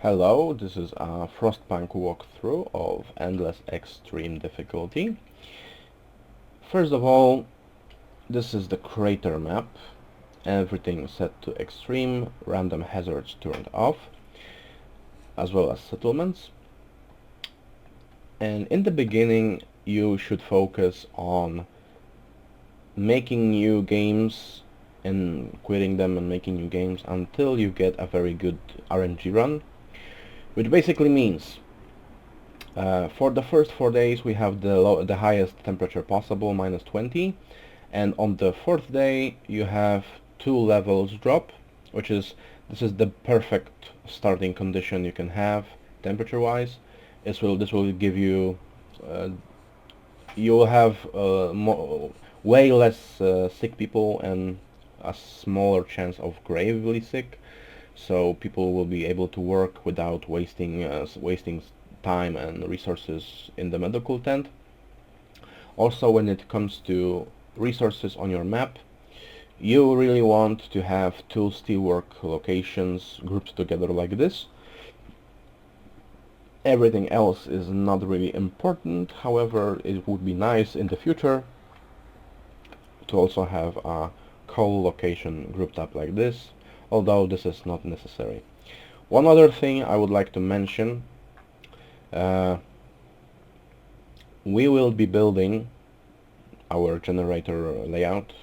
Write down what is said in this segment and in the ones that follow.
Hello, this is a Frostpunk walkthrough of Endless Extreme Difficulty. First of all, this is the crater map. Everything set to extreme, random hazards turned off, as well as settlements. And in the beginning, you should focus on making new games and quitting them and making new games until you get a very good RNG run, which basically means for the first 4 days we have the highest temperature possible, -20, and on the 4th day you have 2 levels drop, this is the perfect starting condition you can have temperature wise. This will give you you will have way less sick people and a smaller chance of gravely sick, so people will be able to work without wasting time and resources in the medical tent. Also, when it comes to resources on your map, you really want to have 2 steelwork locations grouped together like this. Everything else is not really important. However, it would be nice in the future to also have a coal location grouped up like this, although this is not necessary. One other thing I would like to mention, we will be building our generator layout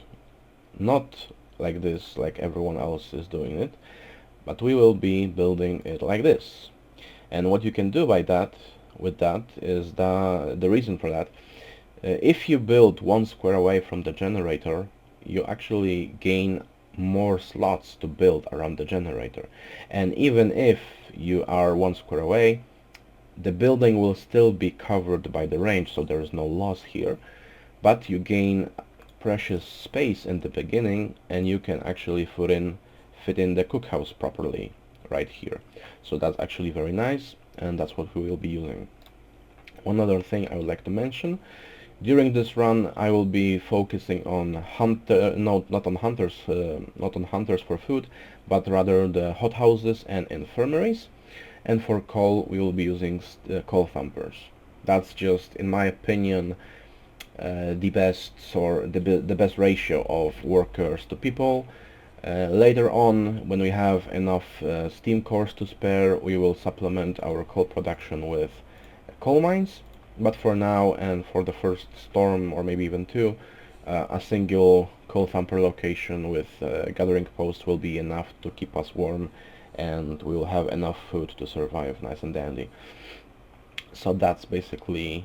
not like this, like everyone else is doing it, but we will be building it like this. And what you can do with that is the reason for that. If you build 1 square away from the generator, you actually gain more slots to build around the generator. And even if you are 1 square away, the building will still be covered by the range, so there is no loss here. But you gain precious space in the beginning, and you can actually fit in the cookhouse properly right here. So that's actually very nice, and that's what we will be using. One other thing I would like to mention: during this run, I will be focusing on not on hunters for food, but rather the hothouses and infirmaries. And for coal, we will be using coal thumpers. That's just, in my opinion, the best ratio of workers to people. Later on, when we have enough steam cores to spare, we will supplement our coal production with coal mines. But for now, and for the first storm, or maybe even 2, a single coal thumper location with gathering posts will be enough to keep us warm, and we will have enough food to survive nice and dandy. So that's basically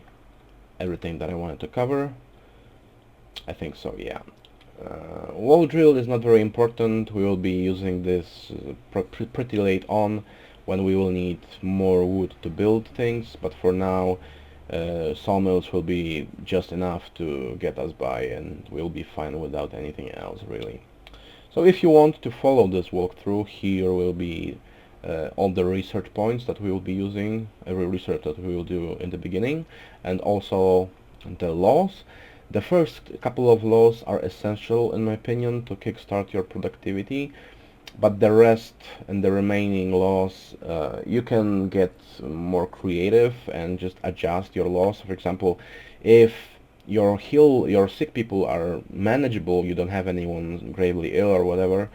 everything that I wanted to cover. I think so, yeah. Wall drill is not very important. We will be using this pretty late on, when we will need more wood to build things, but for now sawmills will be just enough to get us by, and we'll be fine without anything else really. So if you want to follow this walkthrough, here will be all the research points that we will be using, every research that we will do in the beginning, and also the laws. The first couple of laws are essential, in my opinion, to kickstart your productivity, but the rest and the remaining laws, you can get more creative and just adjust your laws. For example, if your sick people are manageable, you don't have anyone gravely ill or whatever,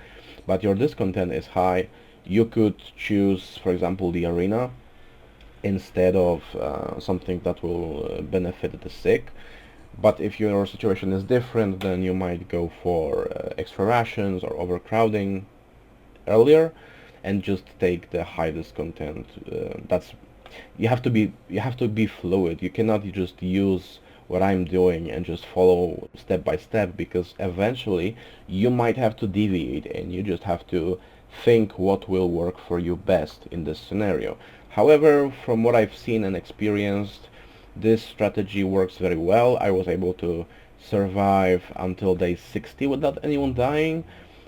but your discontent is high, you could choose, for example, the arena instead of something that will benefit the sick. But if your situation is different, then you might go for extra rations or overcrowding earlier, and just take the high discontent. You have to be fluid. You cannot just use what I'm doing and just follow step by step, because eventually you might have to deviate, and you just have to think what will work for you best in this scenario. However, from what I've seen and experienced, this strategy works very well. I was able to survive until day 60 without anyone dying,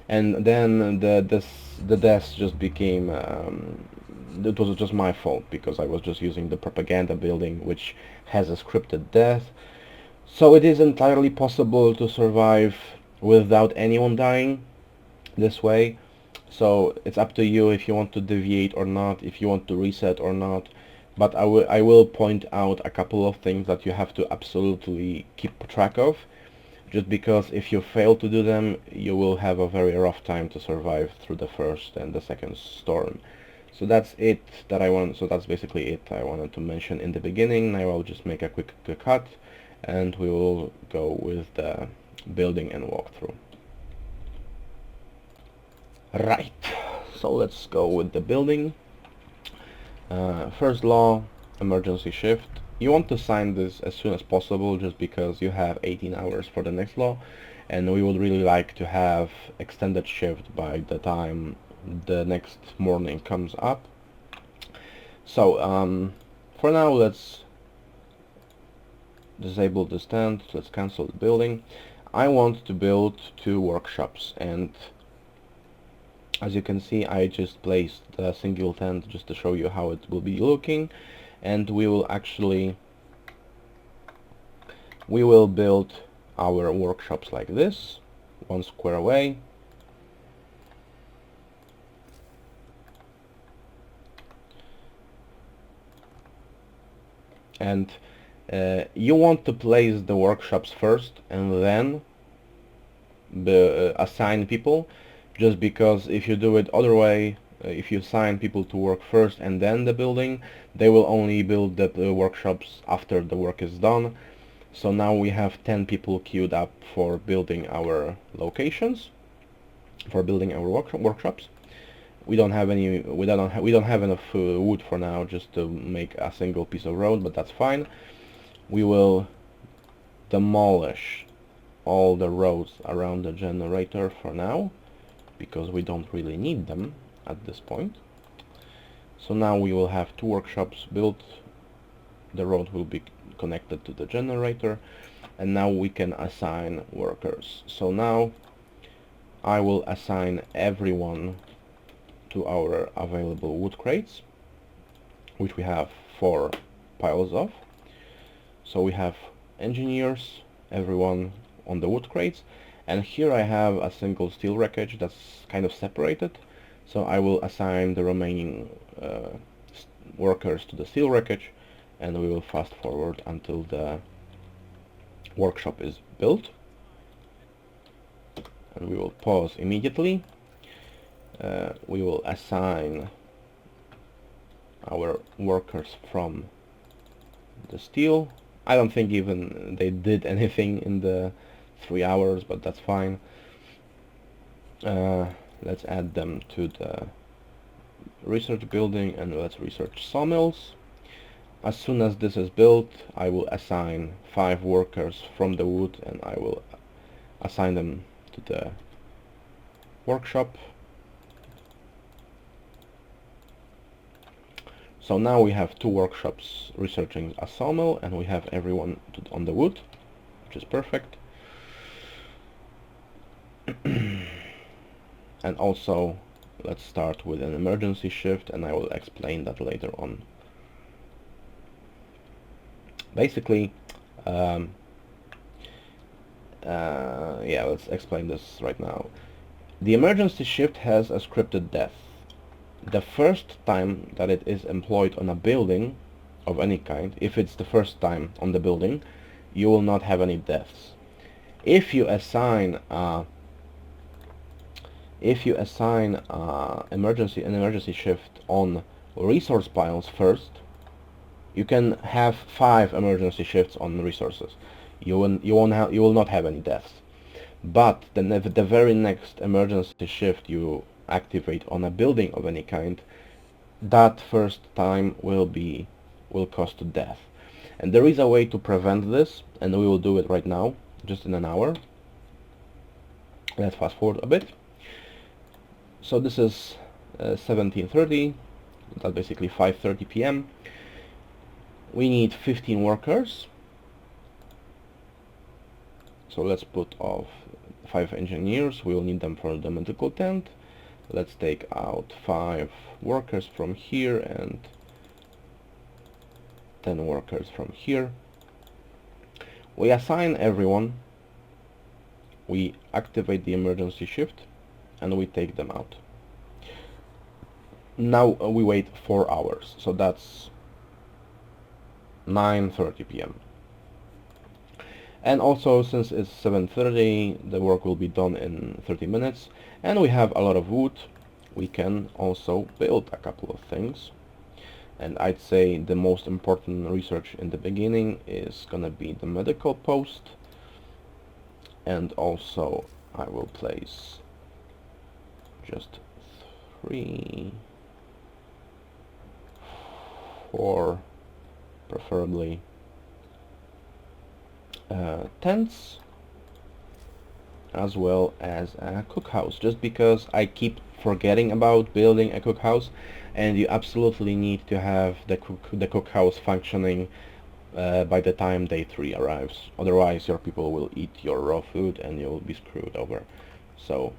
and then the deaths just became it was just my fault, because I was just using the propaganda building, which has a scripted death. So it is entirely possible to survive without anyone dying this way. So it's up to you if you want to deviate or not, if you want to reset or not. But I will point out a couple of things that you have to absolutely keep track of, just because if you fail to do them, you will have a very rough time to survive through the first and the second storm. So that's it that I want. So that's basically it I wanted to mention in the beginning. Now I'll just make a quick cut, and we will go with the building and walkthrough. Right. So let's go with the building. First law, emergency shift. You want to sign this as soon as possible, just because you have 18 hours for the next law, and we would really like to have extended shift by the time the next morning comes up. So for now, let's disable the stand. Let's cancel the building. I want to build 2 workshops, and as you can see, I just placed a single tent just to show you how it will be looking, and we will build our workshops like this, 1 square away. And you want to place the workshops first and then assign people, just because if you do it other way, if you assign people to work first and then the building, they will only build the workshops after the work is done. So now we have 10 people queued up for building our locations, for building our workshops. We don't have enough wood for now just to make a single piece of road, but that's fine. We will demolish all the roads around the generator for now, because we don't really need them at this point. So now we will have 2 workshops built. The road will be connected to the generator, and now we can assign workers. So now I will assign everyone to our available wood crates, which we have 4 piles of. So we have engineers, everyone on the wood crates, and here I have a single steel wreckage that's kind of separated. So I will assign the remaining workers to the steel wreckage, and we will fast forward until the workshop is built. And we will pause immediately. We will assign our workers from the steel. I don't think even they did anything in the 3 hours, but that's fine. Let's add them to the research building, and let's research sawmills. As soon as this is built, I will assign 5 workers from the wood, and I will assign them to the workshop. So now we have 2 workshops researching a sawmill, and we have everyone on the wood, which is perfect. And also, let's start with an emergency shift, and I will explain that later on. Basically, yeah, let's explain this right now. The emergency shift has a scripted death. The first time that it is employed on a building of any kind, if it's the first time on the building, you will not have any deaths. If you assign an emergency shift on resource piles first, you can have 5 emergency shifts on resources. You will not have any deaths. But then the very next emergency shift you activate on a building of any kind, that first time will cost death. And there is a way to prevent this, and we will do it right now, just in an hour. Let's fast forward a bit. So this is 17:30, that's basically 5:30 p.m. We need 15 workers. So let's put off 5 engineers, we will need them for the medical tent. Let's take out 5 workers from here and 10 workers from here. We assign everyone, we activate the emergency shift, and we take them out. Now we wait 4 hours, so that's 9:30 p.m. And also, since it's 7:30, the work will be done in 30 minutes, and we have a lot of wood, we can also build a couple of things. And I'd say the most important research in the beginning is gonna be the medical post, and also I will place just 3, 4, preferably tents, as well as a cookhouse, just because I keep forgetting about building a cookhouse, and you absolutely need to have the cookhouse functioning by the time day 3 arrives. Otherwise your people will eat your raw food and you'll be screwed over. So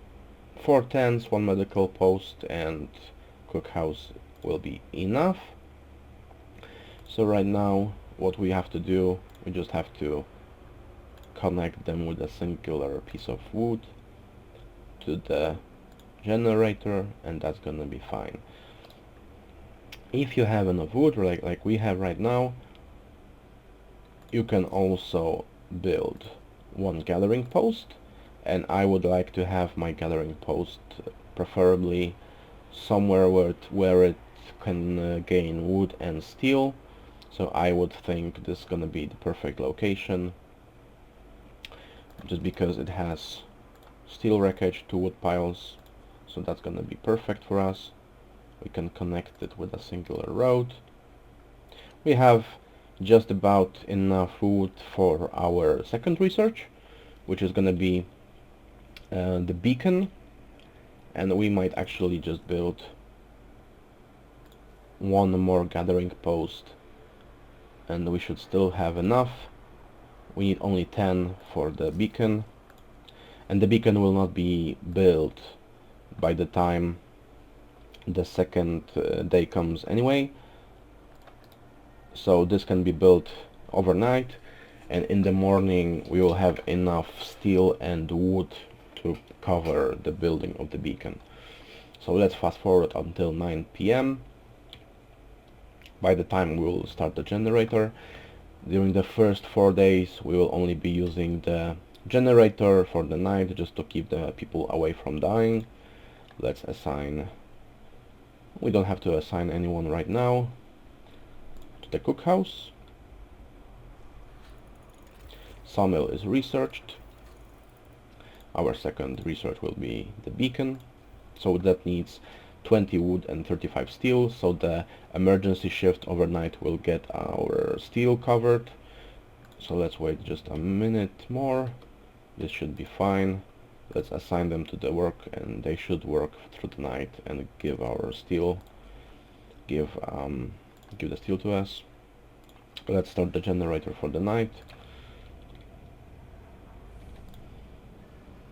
4 tents, 1 medical post, and cookhouse will be enough. So right now what we have to do, we just have to connect them with a singular piece of wood to the generator, and that's gonna be fine. If you have enough wood, like we have right now, you can also build 1 gathering post, and I would like to have my gathering post preferably somewhere where it can gain wood and steel. So I would think this is gonna be the perfect location, just because it has steel wreckage, 2 wood piles, so that's gonna be perfect for us. We can connect it with a singular road. We have just about enough wood for our second research, which is gonna be the beacon, and we might actually just build 1 more gathering post, and we should still have enough. We need only 10 for the beacon, and the beacon will not be built by the time the second day comes anyway, so this can be built overnight, and in the morning we will have enough steel and wood to cover the building of the beacon. So let's fast forward until 9 p.m. By the time we will start the generator, during the first 4 days we will only be using the generator for the night, just to keep the people away from dying. Let's assign, we don't have to assign anyone right now, to the cookhouse. Sawmill is researched. Our second research will be the beacon, so that needs 20 wood and 35 steel, so the emergency shift overnight will get our steel covered. So let's wait just a minute more. This should be fine. Let's assign them to the work, and they should work through the night and give our steel, give the steel to us. Let's start the generator for the night.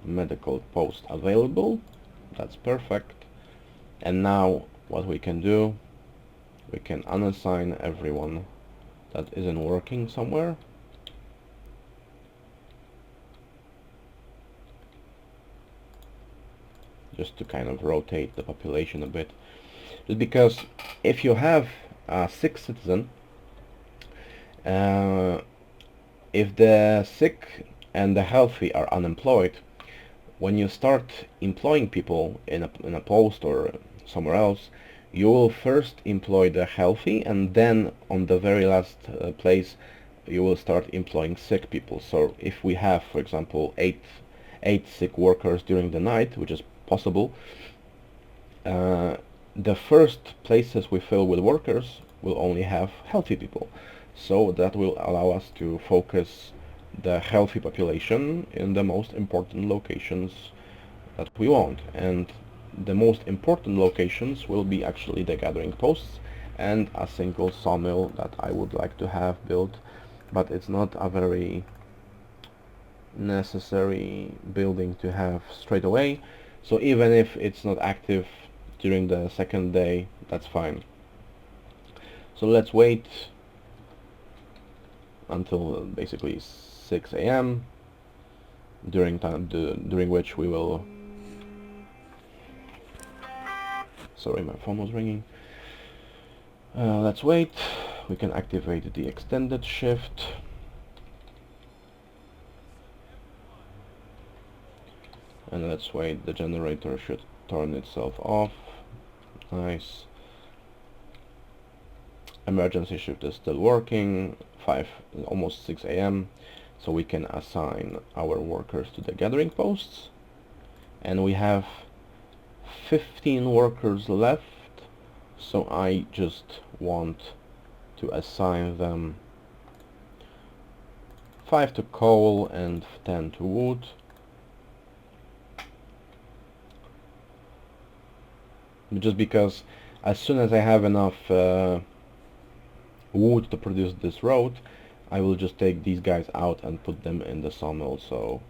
Medical post available, that's perfect. And now what we can do, we can unassign everyone that isn't working somewhere. Just to kind of rotate the population a bit. Just because if you have a sick citizen, if the sick and the healthy are unemployed, when you start employing people in a post or somewhere else, you will first employ the healthy, and then on the very last place you will start employing sick people. So if we have, for example, eight sick workers during the night, which is possible, the first places we fill with workers will only have healthy people, so that will allow us to focus the healthy population in the most important locations that we want. And the most important locations will be actually the gathering posts and a single sawmill that I would like to have built, but it's not a very necessary building to have straight away. So even if it's not active during the second day, that's fine. So let's wait until basically 6 a.m. during which we will Sorry, my phone was ringing. Let's wait. We can activate the extended shift. And let's wait. The generator should turn itself off. Nice. Emergency shift is still working. Almost 6 a.m. So we can assign our workers to the gathering posts. And we have 15 workers left. So I just want to assign them 5 to coal and 10 to wood. Just because as soon as I have enough wood to produce this road, I will just take these guys out and put them in the sawmill. So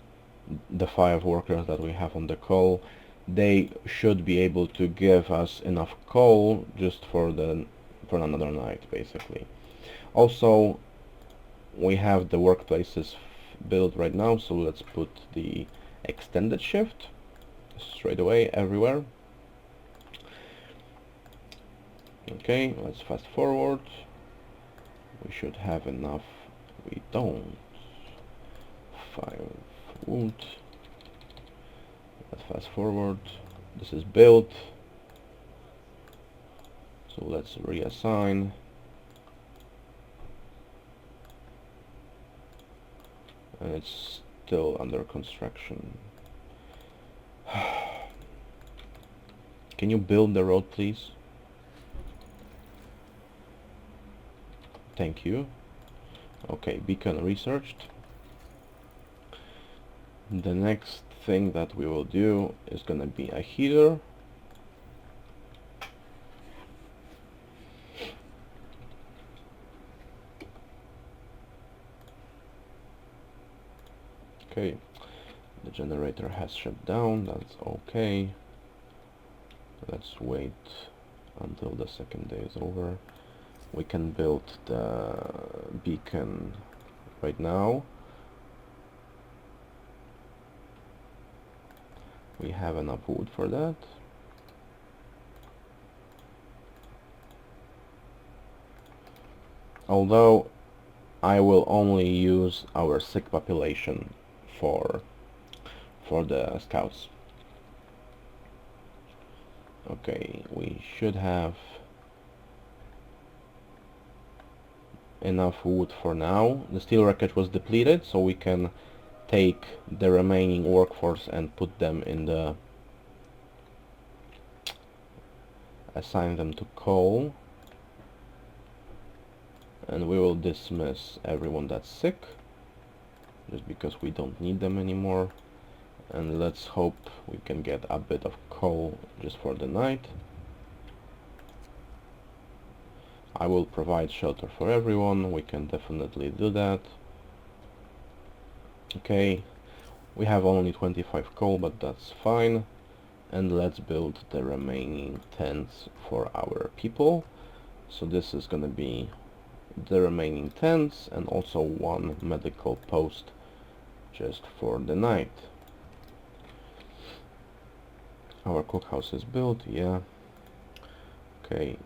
the 5 workers that we have on the coal, they should be able to give us enough coal just for another night, basically. Also, we have the workplaces built right now, so let's put the extended shift straight away everywhere. Okay, let's fast forward. We should have enough. We don't. 5 wood. Let's fast forward. This is built. So let's reassign. And it's still under construction. Can you build the road, please? Thank you. Okay, beacon researched. The next thing that we will do is gonna be a heater. Okay, the generator has shut down, that's okay. Let's wait until the second day is over. We can build the beacon right now. We have enough wood for that. Although I will only use our sick population for the scouts. Okay, we should have enough wood for now. The steel wreckage was depleted, so we can take the remaining workforce and put them in the assign them to coal, and we will dismiss everyone that's sick just because we don't need them anymore. And let's hope we can get a bit of coal just for the night. I will provide shelter for everyone. We can definitely do that. Okay, we have only 25 coal, but that's fine. And let's build the remaining tents for our people. So this is gonna be the remaining tents and also 1 medical post just for the night. Our cookhouse is built, yeah. Okay,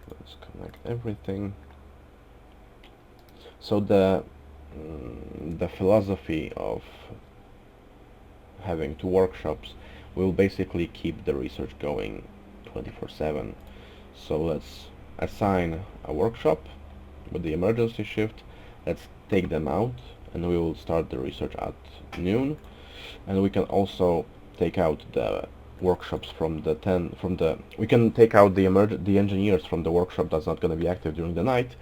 let's connect everything. So the philosophy of having 2 workshops will basically keep the research going 24/7. So let's assign a workshop with the emergency shift. Let's take them out and we will start the research at noon. And we can also take out the workshops from the we can take out the engineers from the workshop that's not going to be active during the night,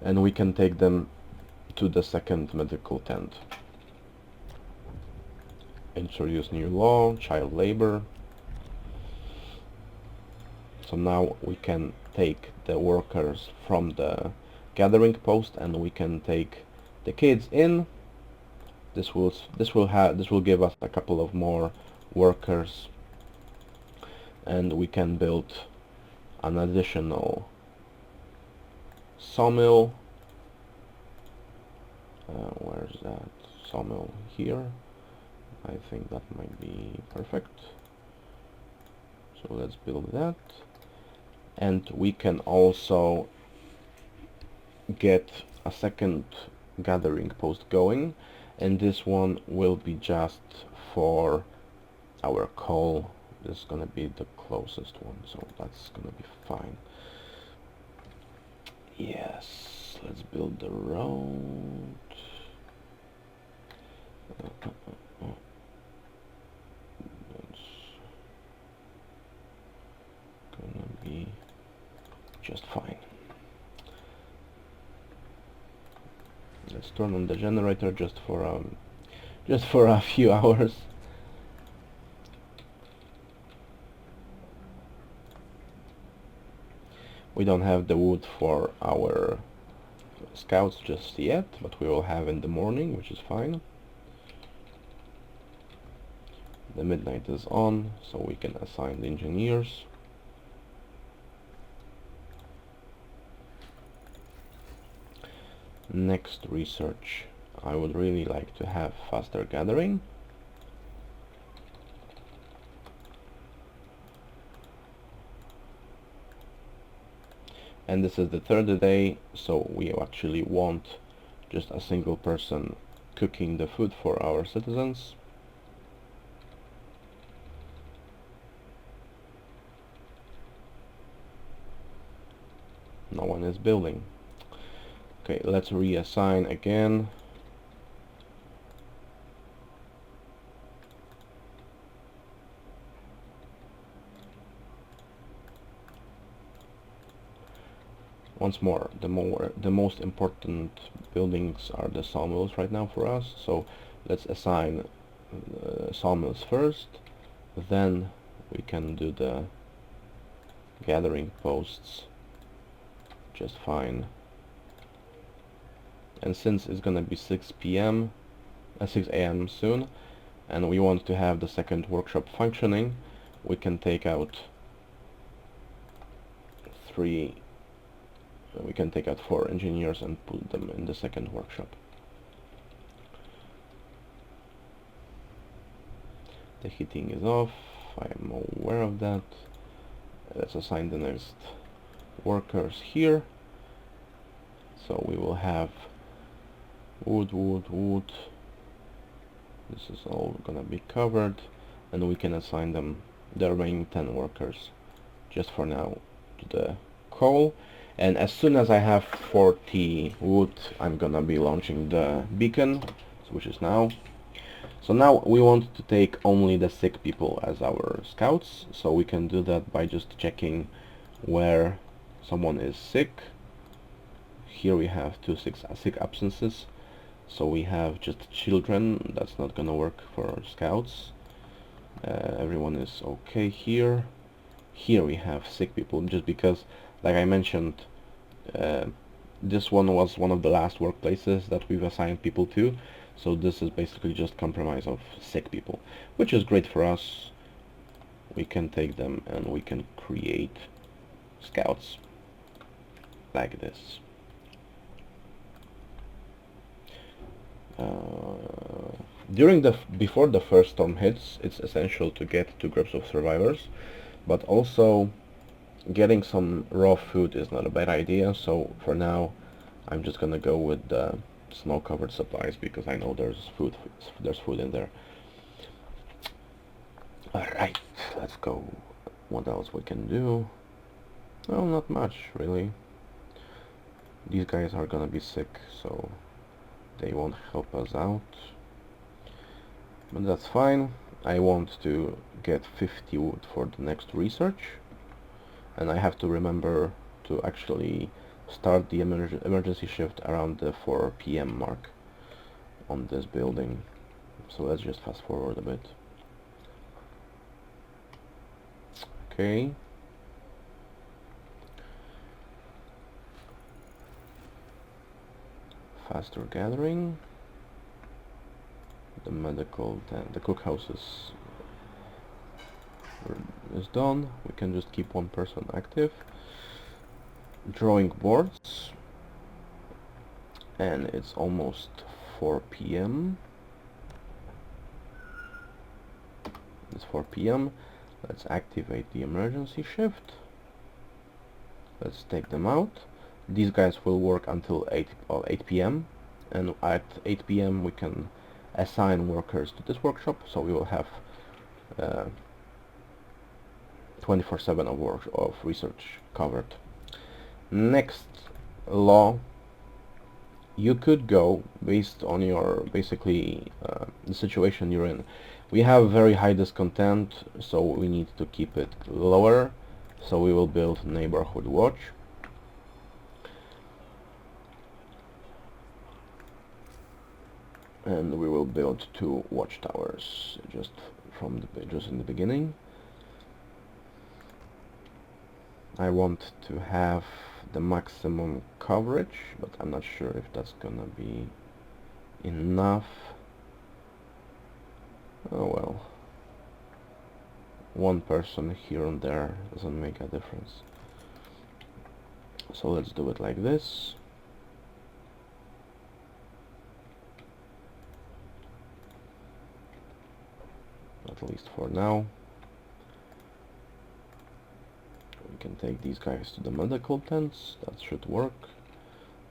and we can take them to the second medical tent. Introduce new law, child labor. So now we can take the workers from the gathering post and we can take the kids in. This will give us a couple of more workers, and we can build an additional sawmill. Where's that sawmill? Here. I think that might be perfect. So let's build that. And we can also get a second gathering post going, and this one will be just for our coal. This is gonna be the closest one, so that's gonna be fine. Yes, let's build the road. That's gonna be just fine. Let's turn on the generator just for a few hours. We don't have the wood for our scouts just yet, but we will have in the morning, which is fine. The midnight is on, so we can assign the engineers. Next research, I would really like to have faster gathering. And this is the third day, so we actually want just a single person cooking the food for our citizens. No one is building. Okay, let's reassign again. Once more, the most important buildings are the sawmills right now for us, so let's assign sawmills first, then we can do the gathering posts just fine. And since it's gonna be 6 p.m. 6 a.m. soon, and we want to have the second workshop functioning, we can take out 4 engineers and put them in the second workshop. The heating is off, I am aware of that. Let's assign the next workers here. So we will have wood. This is all gonna be covered, and we can assign them the remaining 10 workers just for now to the coal. And as soon as I have 40 wood, I'm gonna be launching the beacon, which is now. So now we want to take only the sick people as our scouts, so we can do that by just checking where someone is sick. Here we have 2 sick absences, so we have just children. That's not gonna work for scouts. Everyone is okay here. Here we have sick people, just because, like I mentioned, this one was one of the last workplaces that we've assigned people to, so this is basically just compromise of sick people, which is great for us. We can take them and we can create scouts like this. Before the first storm hits, it's essential to get 2 groups of survivors, but also getting some raw food is not a bad idea. So for now, I'm just gonna go with the snow-covered supplies because I know there's food in there. Alright, let's go. What else we can do? Well, not much really. These guys are gonna be sick, so they won't help us out, but that's fine. I want to get 50 wood for the next research, and I have to remember to actually start the emergency shift around the 4 p.m. mark on this building. So let's just fast forward a bit. Okay. Faster gathering. The medical tent, the cookhouse is done. We can just keep 1 person active. Drawing boards, and it's almost 4 p.m. It's 4 p.m. Let's activate the emergency shift. Let's take them out. These guys will work until 8 p.m. and at 8 p.m. we can assign workers to this workshop, so we will have 24/7 of research covered. Next law, you could go based on your basically the situation you're in. We have very high discontent, so we need to keep it lower, so we will build neighborhood watch. And we will build 2 watchtowers just in the beginning. I want to have the maximum coverage, but I'm not sure if that's gonna be enough. Oh well, 1 person here and there doesn't make a difference. So let's do it like this. At least for now. We can take these guys to the medical tents, that should work.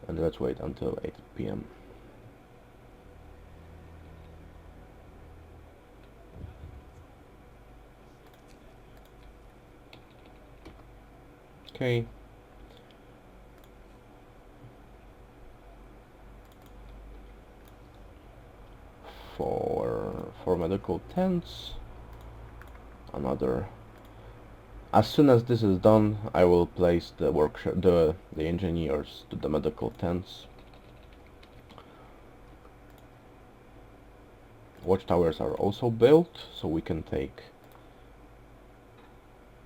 And let's wait until 8 p.m. Okay. For medical tents, another. As soon as this is done, I will place the workshop, the engineers to the medical tents. Watchtowers are also built, so we can take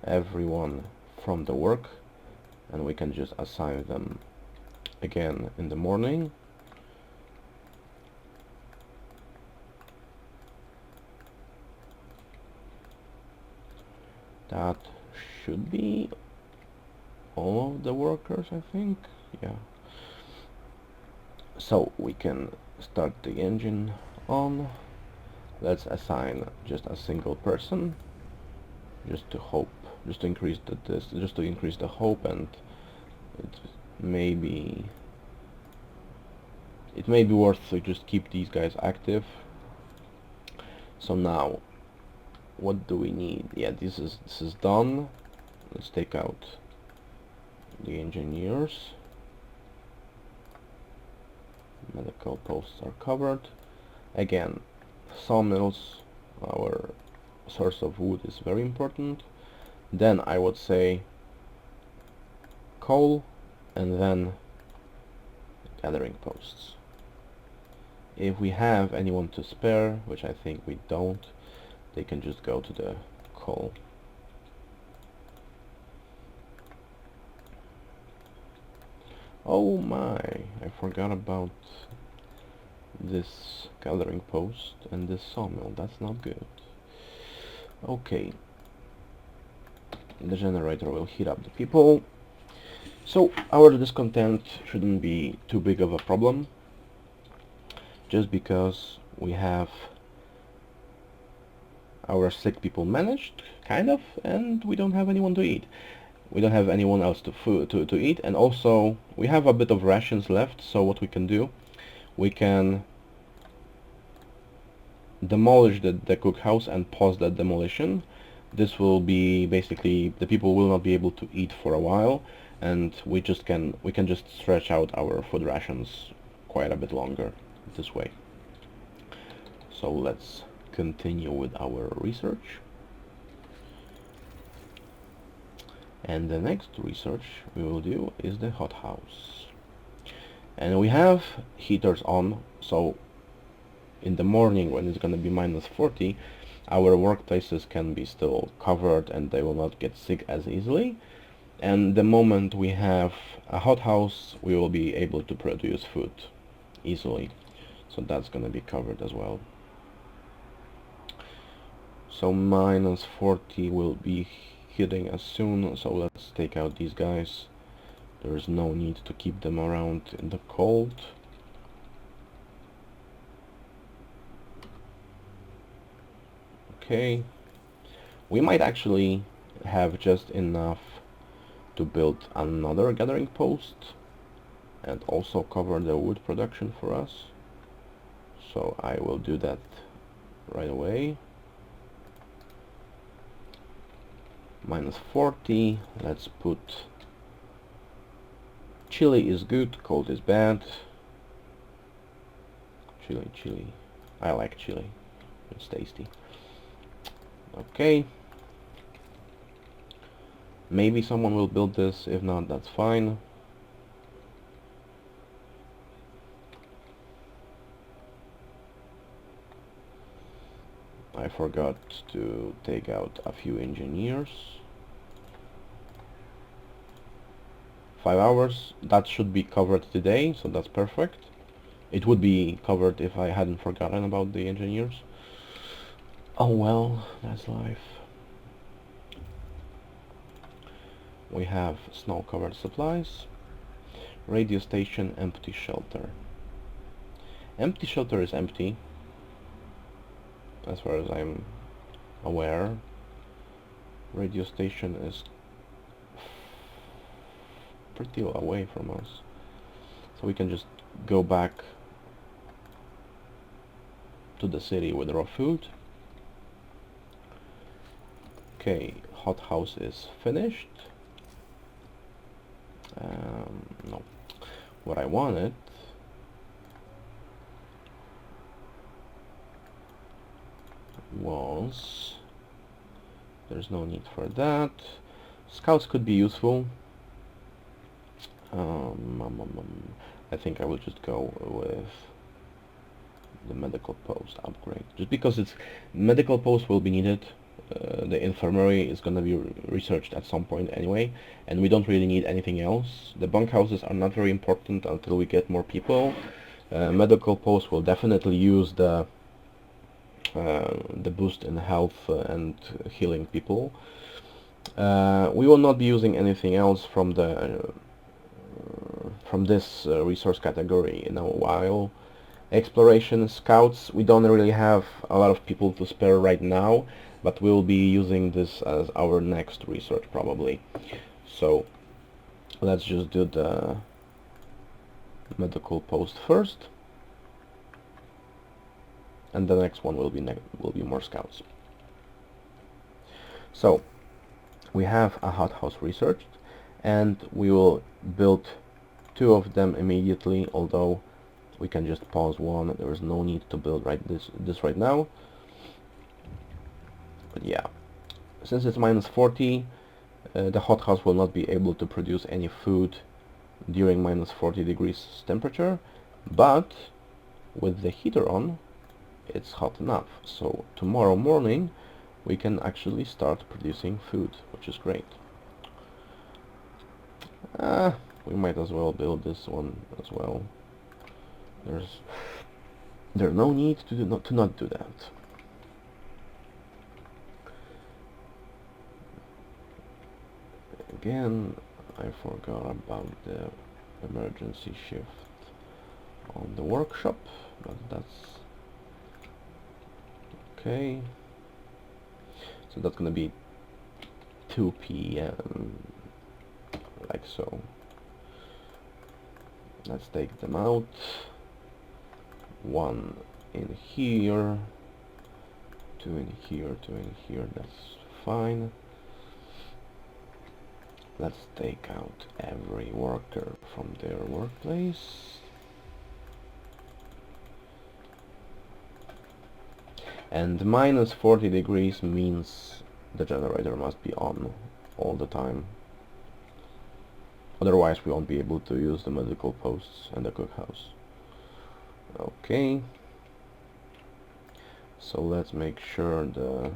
everyone from the work and we can just assign them again in the morning. That should be all of the workers, I think. Yeah. So we can start the engine on. Let's assign just a single person, just to increase the hope, and it may be worth to just keep these guys active. So now, what do we need? Yeah, this is done. Let's take out the engineers. Medical posts are covered. Again, sawmills, our source of wood, is very important. Then I would say coal, and then gathering posts. If we have anyone to spare, which I think we don't, they can just go to the coal. Oh my, I forgot about this gathering post and this sawmill. That's not good. Okay, the generator will heat up the people. So our discontent shouldn't be too big of a problem, just because we have our sick people managed, kind of, and we don't have anyone to eat. We don't have anyone else to eat, and also we have a bit of rations left. So what we can do, we can demolish the cookhouse and pause that demolition. This will be basically, the people will not be able to eat for a while, and we can just stretch out our food rations quite a bit longer this way. So let's continue with our research. And the next research we will do is the hothouse. And we have heaters on, so in the morning when it's going to be -40, our workplaces can be still covered and they will not get sick as easily. And the moment we have a hothouse, we will be able to produce food easily. So that's going to be covered as well. So -40 will be hitting us soon, so let's take out these guys. There is no need to keep them around in the cold. Okay, We might actually have just enough to build another gathering post and also cover the wood production for us. So I will do that right away. Minus 40. Let's put chili is good, cold is bad. Chili. I like chili. It's tasty. Okay. Maybe someone will build this. If not, that's fine. I forgot to take out a few engineers. 5 hours. That should be covered today, so that's perfect. It would be covered if I hadn't forgotten about the engineers. Oh well, that's life. We have snow-covered supplies. Radio station, empty shelter. Empty shelter is empty, as far as I'm aware. Radio station is pretty away from us, so we can just go back to the city with raw food. Okay, hothouse is finished. No, what I wanted was, there's no need for that. Scouts could be useful. I think I will just go with the medical post upgrade, just because it's medical post will be needed. The infirmary is going to be researched at some point anyway, and we don't really need anything else. The bunkhouses are not very important until we get more people. Medical post will definitely use the boost in health and healing people. We will not be using anything else from the from this resource category in a while. Exploration, scouts, we don't really have a lot of people to spare right now, but we'll be using this as our next research probably. So let's just do the medical post first, and the next one will be more scouts. So we have a hothouse researched, and we will build 2 of them immediately, although we can just pause one. There is no need to build this right now. But yeah, since it's minus 40, the hothouse will not be able to produce any food during minus 40 degrees temperature, but with the heater on, it's hot enough. So tomorrow morning we can actually start producing food, which is great. We might as well build this one as well. There's no need to not do that. Again, I forgot about the emergency shift on the workshop, but that's okay. So that's gonna be 2 p.m. like so. Let's take them out. 1 in here, 2 in here, 2 in here, that's fine. Let's take out every worker from their workplace. And minus 40 degrees means the generator must be on all the time. Otherwise we won't be able to use the medical posts and the cookhouse. Okay. So let's make sure the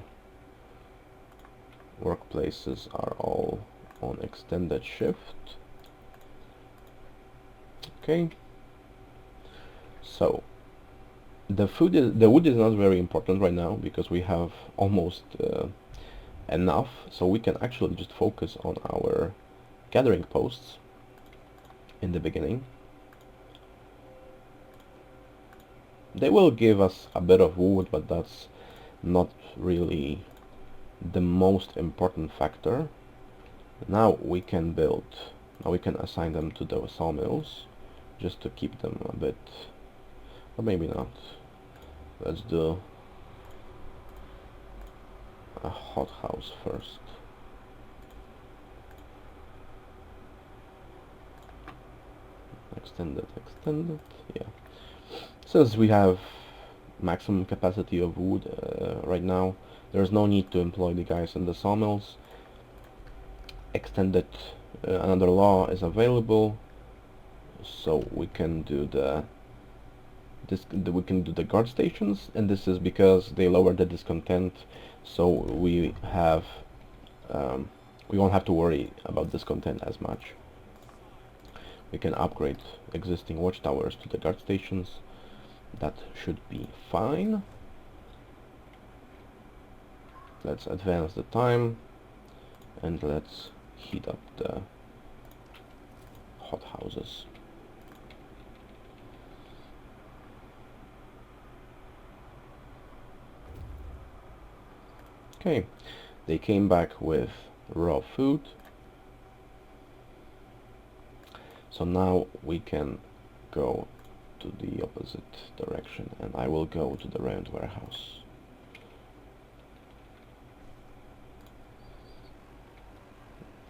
workplaces are all on extended shift. Okay. So the wood is not very important right now because we have almost enough, so we can actually just focus on our gathering posts in the beginning. They will give us a bit of wood, but that's not really the most important factor. Now we can build, now we can assign them to the sawmills, just to keep them a bit, or maybe not. Let's do a hothouse first. Extended, yeah. Since we have maximum capacity of wood right now, there's no need to employ the guys in the sawmills. Extended, another law is available, so we can do the guard stations, and this is because they lower the discontent, so we won't have to worry about discontent as much. We can upgrade existing watchtowers to the guard stations. That should be fine. Let's advance the time and let's heat up the hothouses. Okay, they came back with raw food. So now we can go to the opposite direction, and I will go to the round warehouse.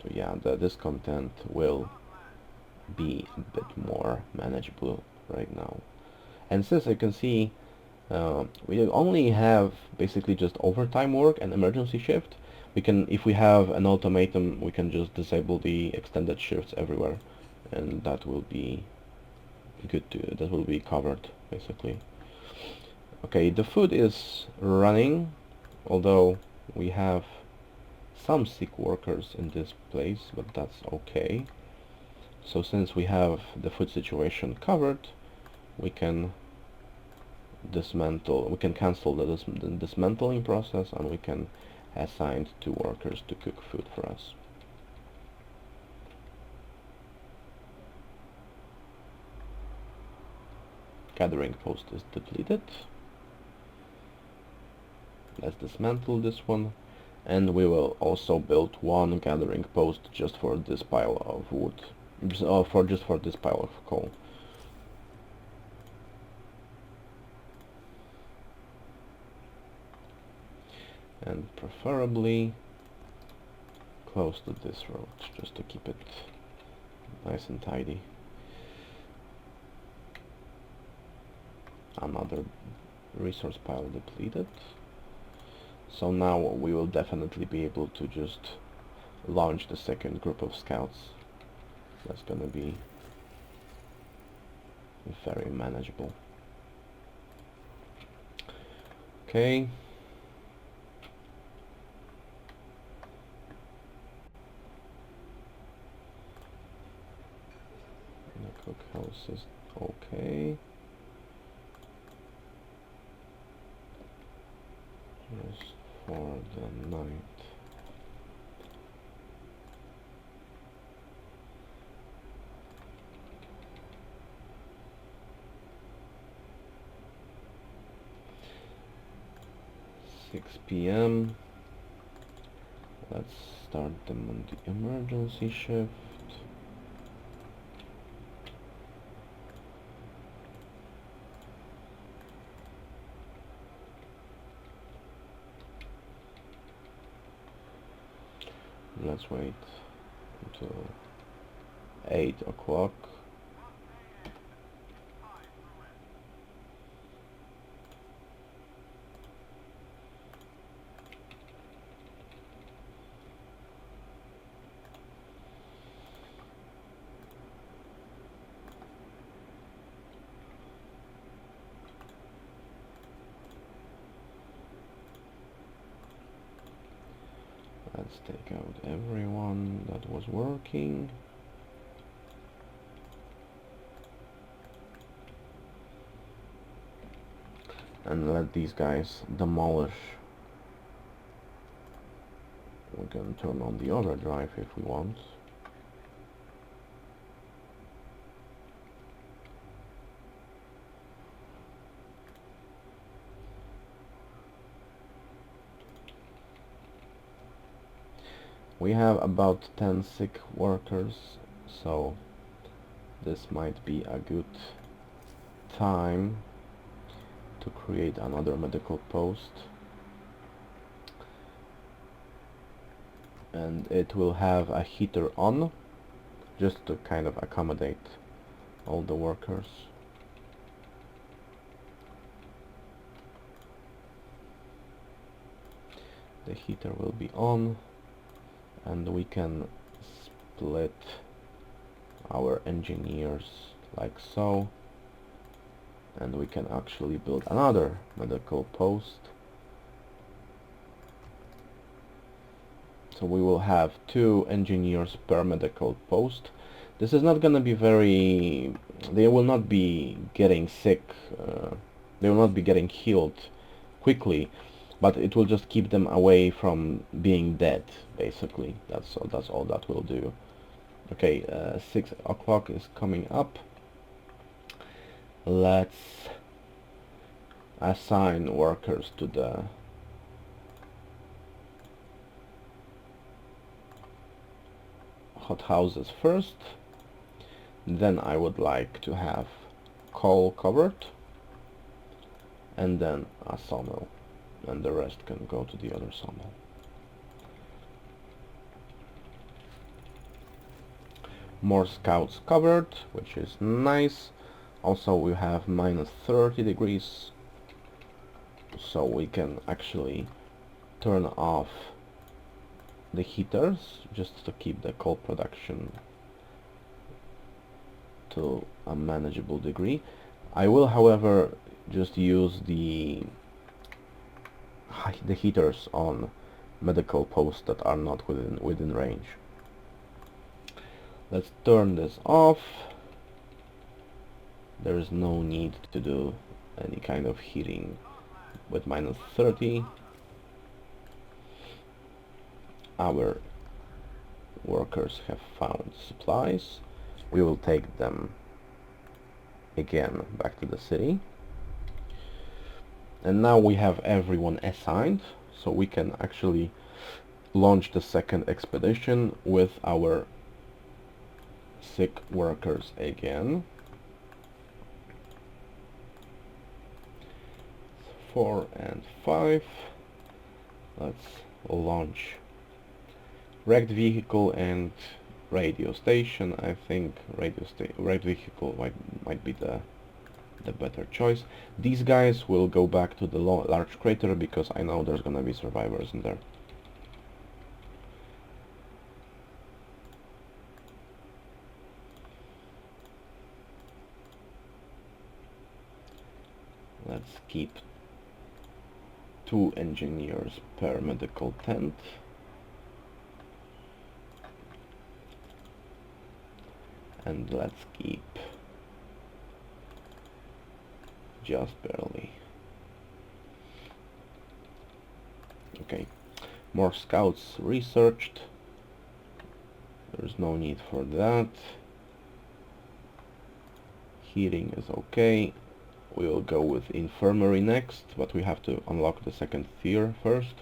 So yeah, the discontent will be a bit more manageable right now. And since I can see we only have basically just overtime work and emergency shift, we can, if we have an ultimatum, we can just disable the extended shifts everywhere, and that will be good to, that will be covered basically. Okay, the food is running, although we have some sick workers in this place, but that's okay. So since we have the food situation covered, we can dismantle, we can cancel the dismantling process, and we can assign 2 workers to cook food for us. Gathering post is depleted. Let's dismantle this one, and we will also build 1 gathering post just for this pile of wood, just for this pile of coal. And preferably close to this road, just to keep it nice and tidy. Another resource pile depleted. So now we will definitely be able to just launch the second group of scouts. That's gonna be very manageable. Okay. The cookhouse is okay. Just for the night. PM. Let's start them on the emergency shift. Let's wait until 8 o'clock. Let's take out everyone that was working. And let these guys demolish. We can turn on the overdrive if we want. We have about 10 sick workers, so this might be a good time to create another medical post, and it will have a heater on just to kind of accommodate all the workers. The heater will be on, and we can split our engineers like so, and we can actually build another medical post. So we will have 2 engineers per medical post. This is not gonna be very... they will not be getting sick, they will not be getting healed quickly, but it will just keep them away from being dead, basically. That's all that will do. Okay, 6 o'clock is coming up. Let's assign workers to the hothouses first. Then I would like to have coal covered, and then a sawmill, and the rest can go to the other sawmill. More scouts covered, which is nice. Also we have minus 30 degrees, so we can actually turn off the heaters just to keep the coal production to a manageable degree. I will, however, just use the heaters on medical posts that are not within range. Let's turn this off. There is no need to do any kind of heating with minus 30. Our workers have found supplies. We will take them again back to the city. And now we have everyone assigned, so we can actually launch the second expedition with our sick workers again. 4 and 5. Let's launch wrecked vehicle and radio station. I think wrecked vehicle might be the better choice. These guys will go back to the large crater because I know there's gonna be survivors in there. Let's keep 2 engineers per medical tent. And let's keep just barely. Okay, more scouts researched. There's no need for that. Heating is okay. We will go with infirmary next, but we have to unlock the second tier first.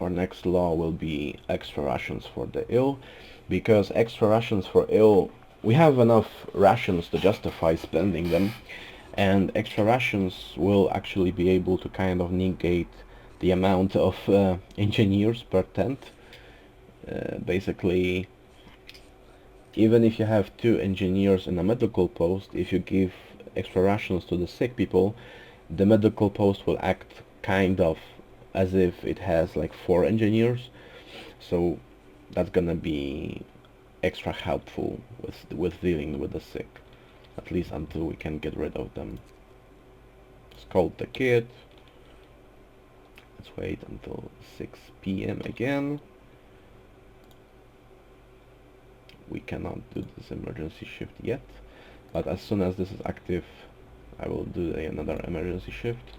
Our next law will be extra rations for the ill, because extra rations for ill, we have enough rations to justify spending them, and extra rations will actually be able to kind of negate the amount of engineers per tent. Basically, even if you have 2 engineers in a medical post, if you give extra rations to the sick people, the medical post will act kind of as if it has like 4 engineers. So that's gonna be extra helpful with dealing with the sick, at least until we can get rid of them. Scold the kid. Let's wait until 6 p.m. again. We cannot do this emergency shift yet, but as soon as this is active, I will do another emergency shift.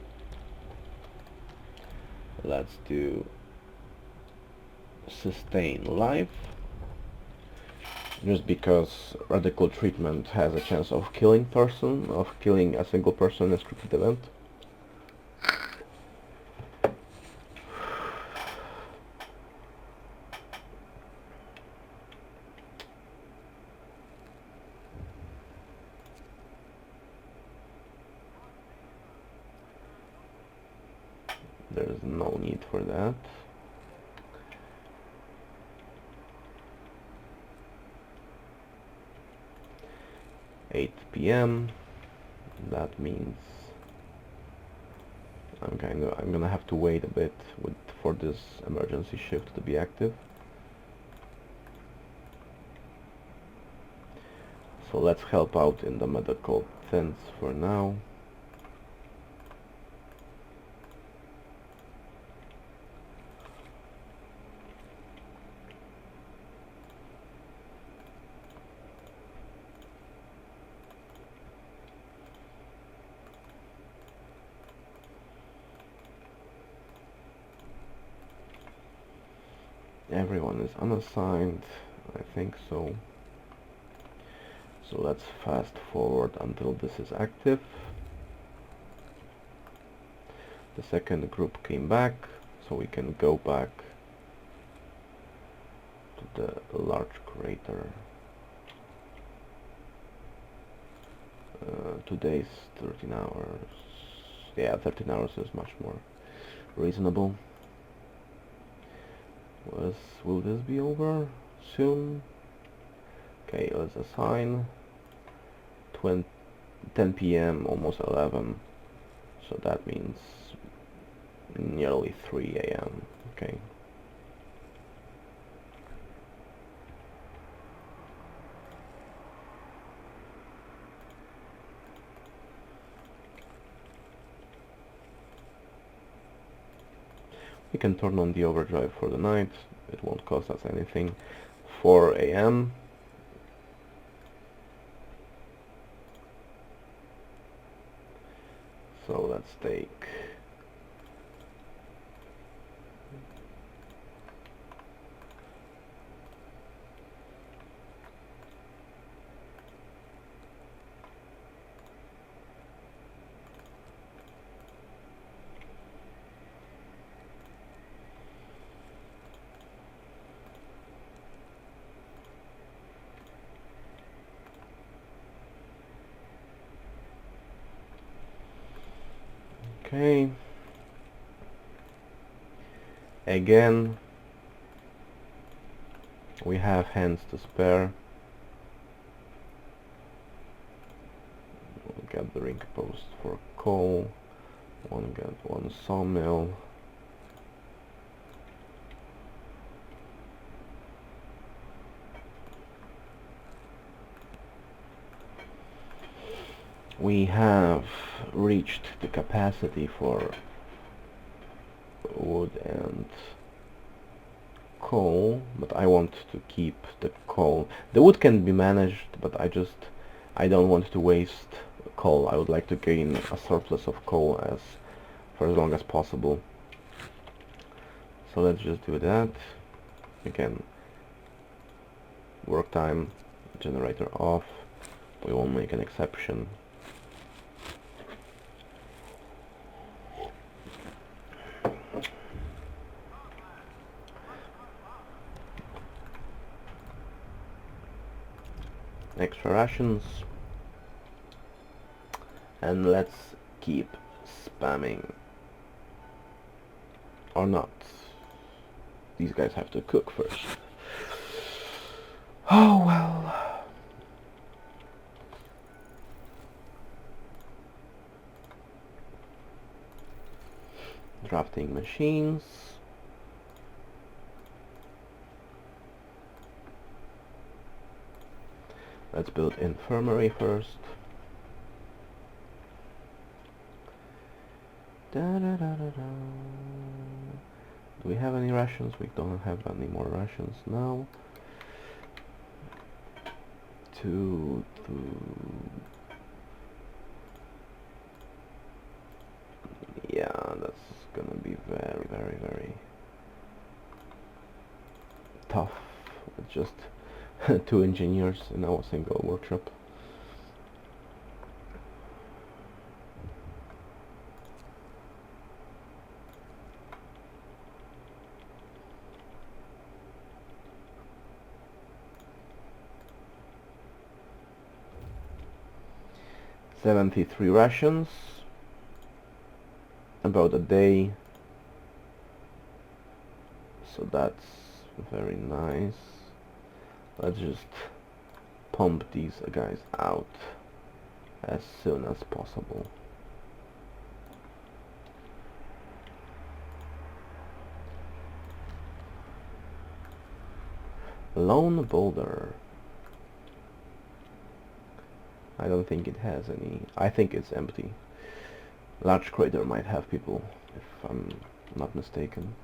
Let's do sustain life, just because radical treatment has a chance of killing a single person in a scripted event. There's no need for that. (8 p.m.) That means I'm gonna have to wait a bit for this emergency shift to be active. So let's help out in the medical tents for now. Everyone is unassigned, I think so. So let's fast forward until this is active. The second group came back, so we can go back to the large crater. Today's 13 hours. Yeah, 13 hours is much more reasonable. Will this be over soon? Okay, let's assign 10 p.m. almost 11, so that means nearly 3 a.m. Okay. We can turn on the overdrive for the night. It won't cost us anything. 4 a.m. So let's take okay. Again, we have hands to spare. We'll get the ring post for coal. One sawmill. We have reached the capacity for wood and coal, but I want to keep the coal. The wood can be managed, but I don't want to waste coal. I would like to gain a surplus of coal for as long as possible. So let's just do that. Again, work time, generator off. We won't make an exception. Extra rations, and let's keep spamming. Or not. These guys have to cook first. Oh well. Drafting machines. Let's build infirmary first. Da, da, da, da, da. Do we have any rations? We don't have any more rations now. Yeah, that's gonna be very, very, very tough. It's just 2 engineers in our single workshop. $73 rations, about a day So that's very nice. Let's just pump these guys out as soon as possible. Lone boulder. I don't think it has any. I think it's empty. Large crater might have people, if I'm not mistaken.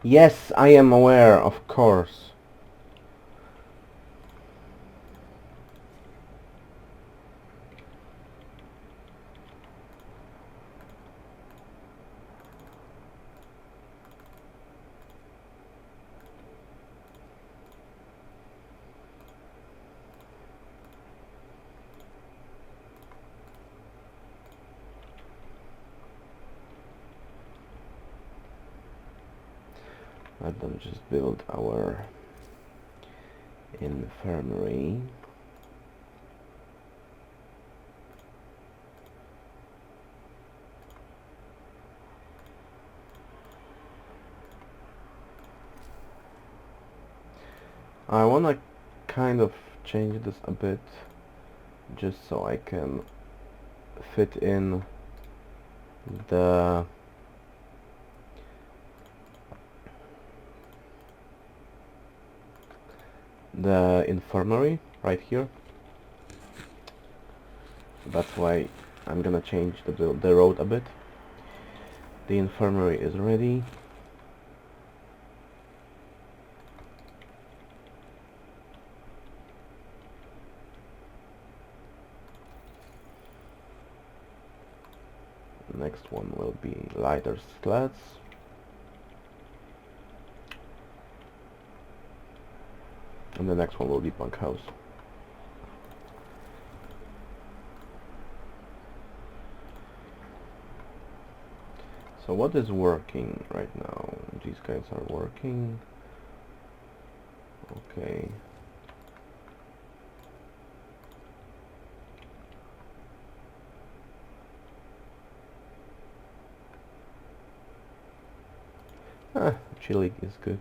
Yes, I am aware, of course. Let them just build our infirmary. I wanna kind of change this a bit just so I can fit in the infirmary right here. That's why I'm gonna change the road a bit. The infirmary is ready. Next one will be lighter sleds. And the next one will be bunkhouse. So what is working right now? These guys are working. Okay. Chili is good.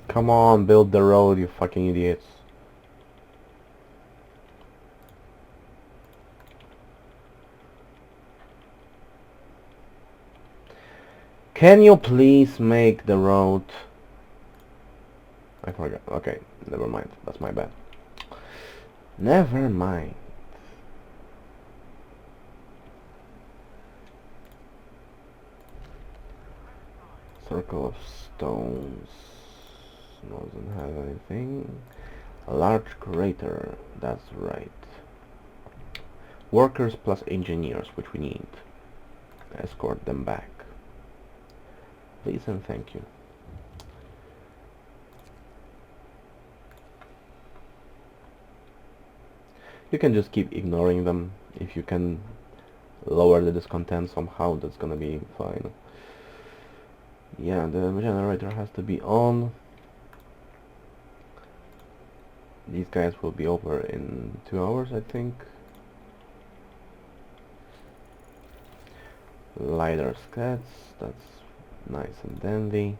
Come on, build the road, you fucking idiots. Can you please make the road? I forgot. Okay, never mind. That's my bad. Never mind. Circle of stones. Doesn't have anything. A large crater. That's right. Workers plus engineers, which we need. Escort them back. Please and thank you. You can just keep ignoring them. If you can lower the discontent somehow, that's gonna be fine. Yeah, the generator has to be on. These guys will be over in 2 hours, I think. Lighter skats, that's nice and dandy.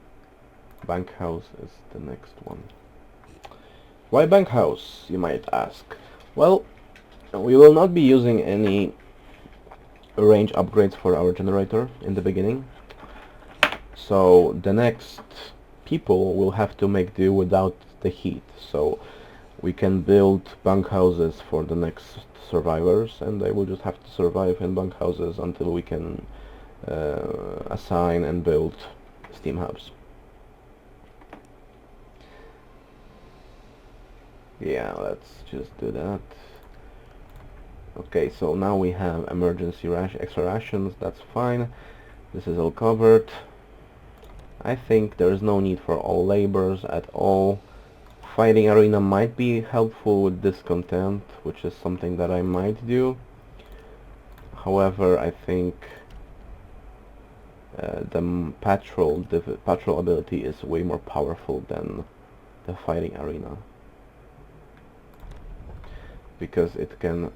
Bunkhouse is the next one. Why bunkhouse, you might ask? Well, we will not be using any range upgrades for our generator in the beginning. So the next people will have to make do without the heat. So we can build bunkhouses for the next survivors, and they will just have to survive in bunkhouses until we can assign and build steam hubs. Yeah, let's just do that. Okay, so now we have emergency extra rations, that's fine. This is all covered. I think there is no need for all labors at all. Fighting arena might be helpful with discontent, which is something that I might do. However, I think the patrol ability is way more powerful than the fighting arena, because it can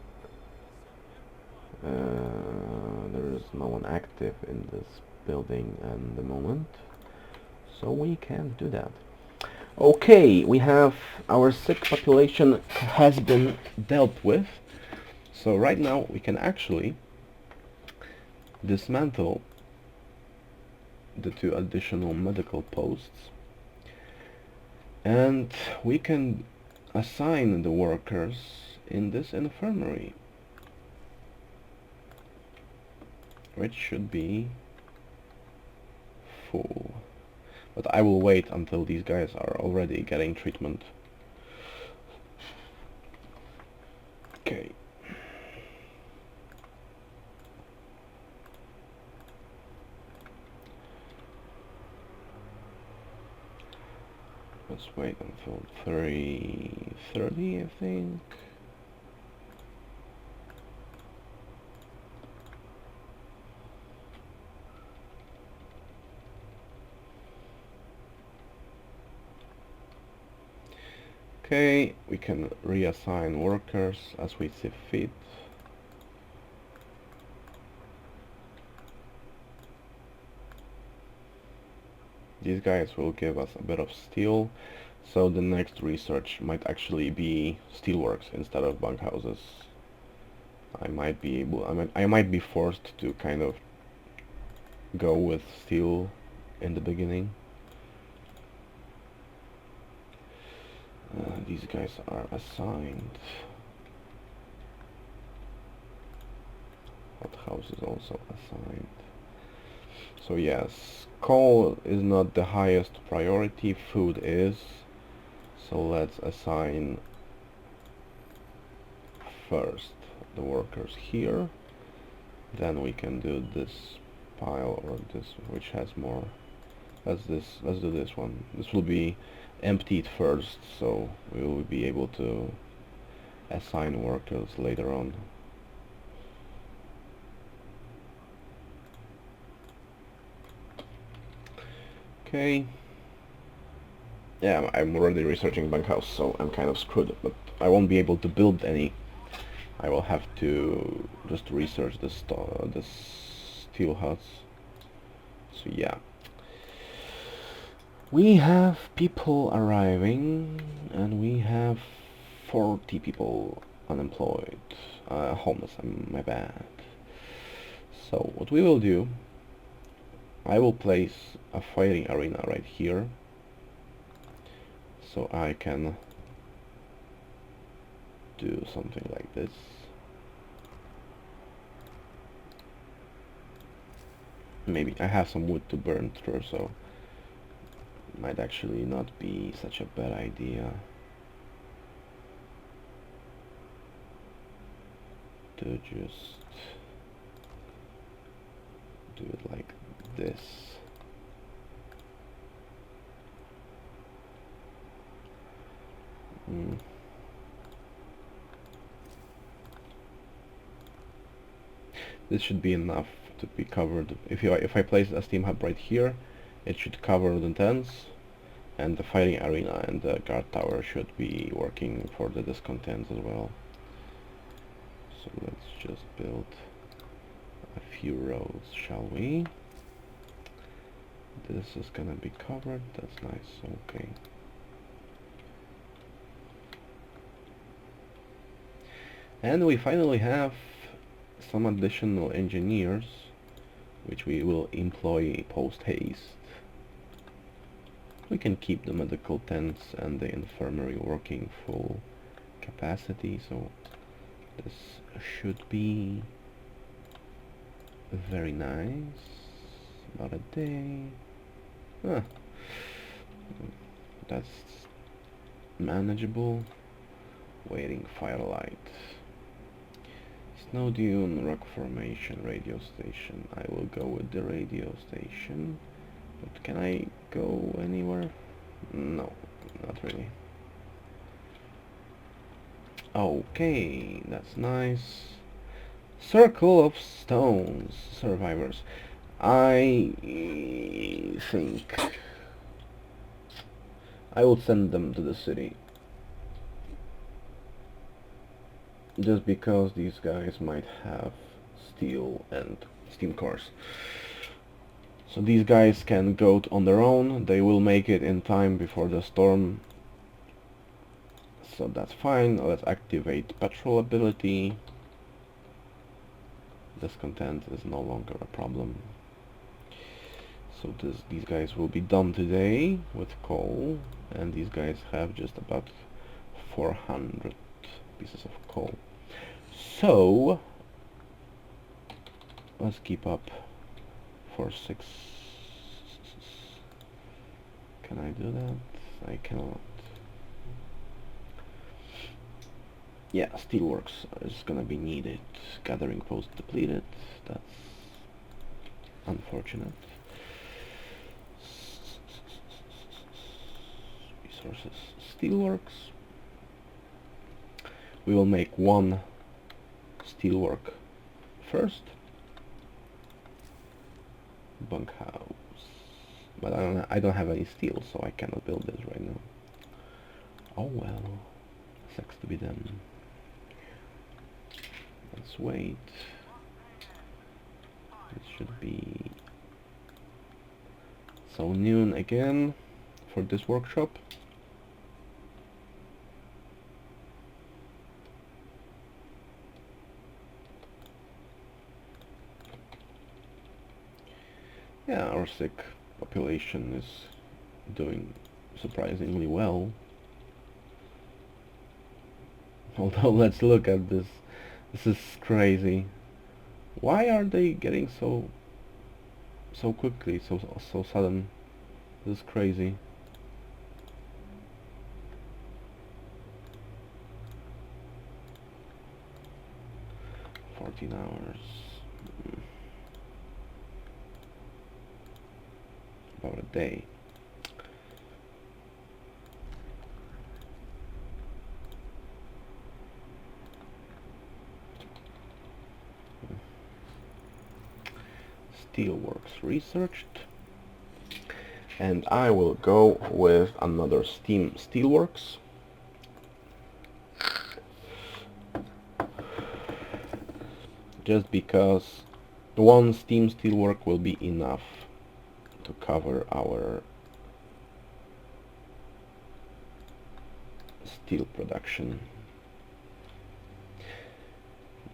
there is no one active in this building at the moment, so we can do that. Okay, we have our sick population has been dealt with, so right now we can actually dismantle the 2 additional medical posts, and we can assign the workers in this infirmary, which should be full. But I will wait until these guys are already getting treatment. Okay. Let's wait until 3:30, I think. Okay, we can reassign workers as we see fit. These guys will give us a bit of steel, so the next research might actually be steelworks instead of bunkhouses. I might be forced to kind of go with steel in the beginning. These guys are assigned. Hothouse is also assigned. So yes, coal is not the highest priority, food is. So let's assign first the workers here. Then we can do this pile, or this, which has more. Let's do this one. This will be emptied first, so we will be able to assign workers later on. Okay. Yeah, I'm already researching bunkhouse, so I'm kind of screwed, but I won't be able to build any. I will have to just research the steel huts. So yeah. We have people arriving, and we have 40 people unemployed. Homeless, my bad. So what we will do, I will place a fighting arena right here, so I can do something like this. Maybe I have some wood to burn through, so might actually not be such a bad idea to just do it like this. This should be enough to be covered. If I place a steam hub right here, it should cover the tents, and the fighting arena and the guard tower should be working for the discontents as well. So let's just build a few rows, shall we? This is gonna be covered, that's nice, okay. And we finally have some additional engineers, which we will employ post haste. We can keep the medical tents and the infirmary working full capacity, so this should be very nice. About a day. Ah, that's manageable. Waiting firelight. Snow dune, rock formation, radio station. I will go with the radio station. But can I go anywhere? No, not really. Okay, that's nice. Circle of stones, survivors. I think I will send them to the city. Just because these guys might have steel and steam cores. So these guys can go on their own. They will make it in time before the storm. So that's fine. Let's activate patrol ability. Discontent is no longer a problem. So these guys will be done today with coal, and these guys have just about 400 pieces of coal. So let's keep up for 6. Can I do that? I cannot. Yeah, steelworks is gonna be needed. Gathering post depleted. That's unfortunate. Resources. Steelworks. We will make one steelwork first. Bunkhouse. But I don't have any steel, so I cannot build this right now. Oh well. Sucks to be done. Let's wait. It should be so noon again for this workshop. Yeah, our sick population is doing surprisingly well. Although let's look at this. This is crazy. Why are they getting so quickly, so sudden? This is crazy. "14 hours. About a day. Steelworks researched, and I will go with another steam steelworks. Just because one steam steelwork will be enough to cover our steel production.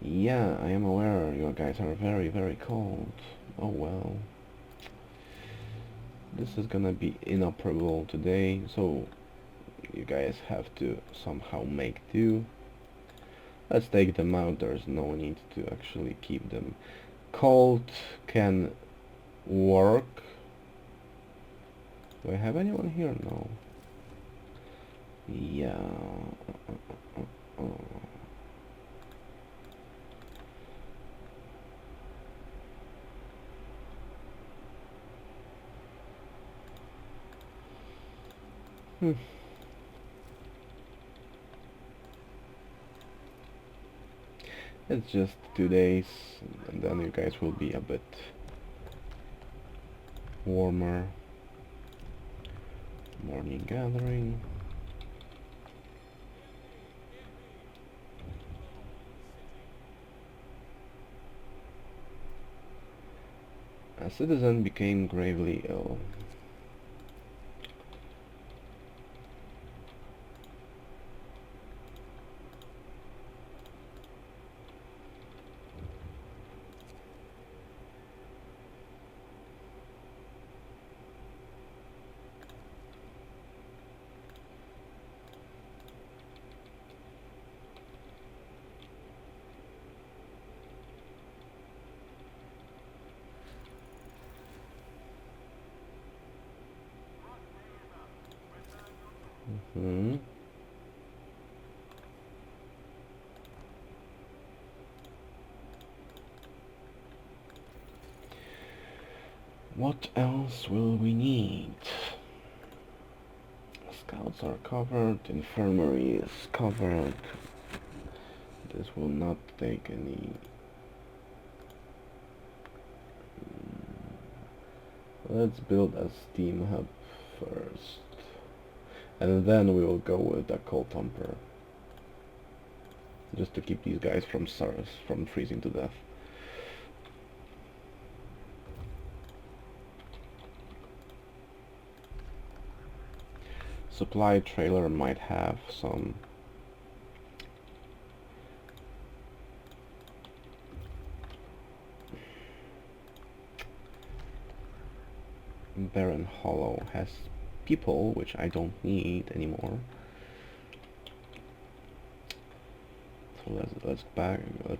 Yeah, I am aware you guys are very, very cold. Oh well. This is gonna be inoperable today, so you guys have to somehow make do. Let's take them out. There's no need to actually keep them. Cold can work. Do I have anyone here? No. Yeah. It's just 2 days, and then you guys will be a bit warmer. Morning gathering. A citizen became gravely ill. Mm. What else will we need? Scouts are covered, infirmary is covered. This will not take any... Let's build a steam hub first. And then we will go with a coal thumper. Just to keep these guys from freezing to death. Supply trailer might have some Barren Hollow has people, which I don't need anymore. So let's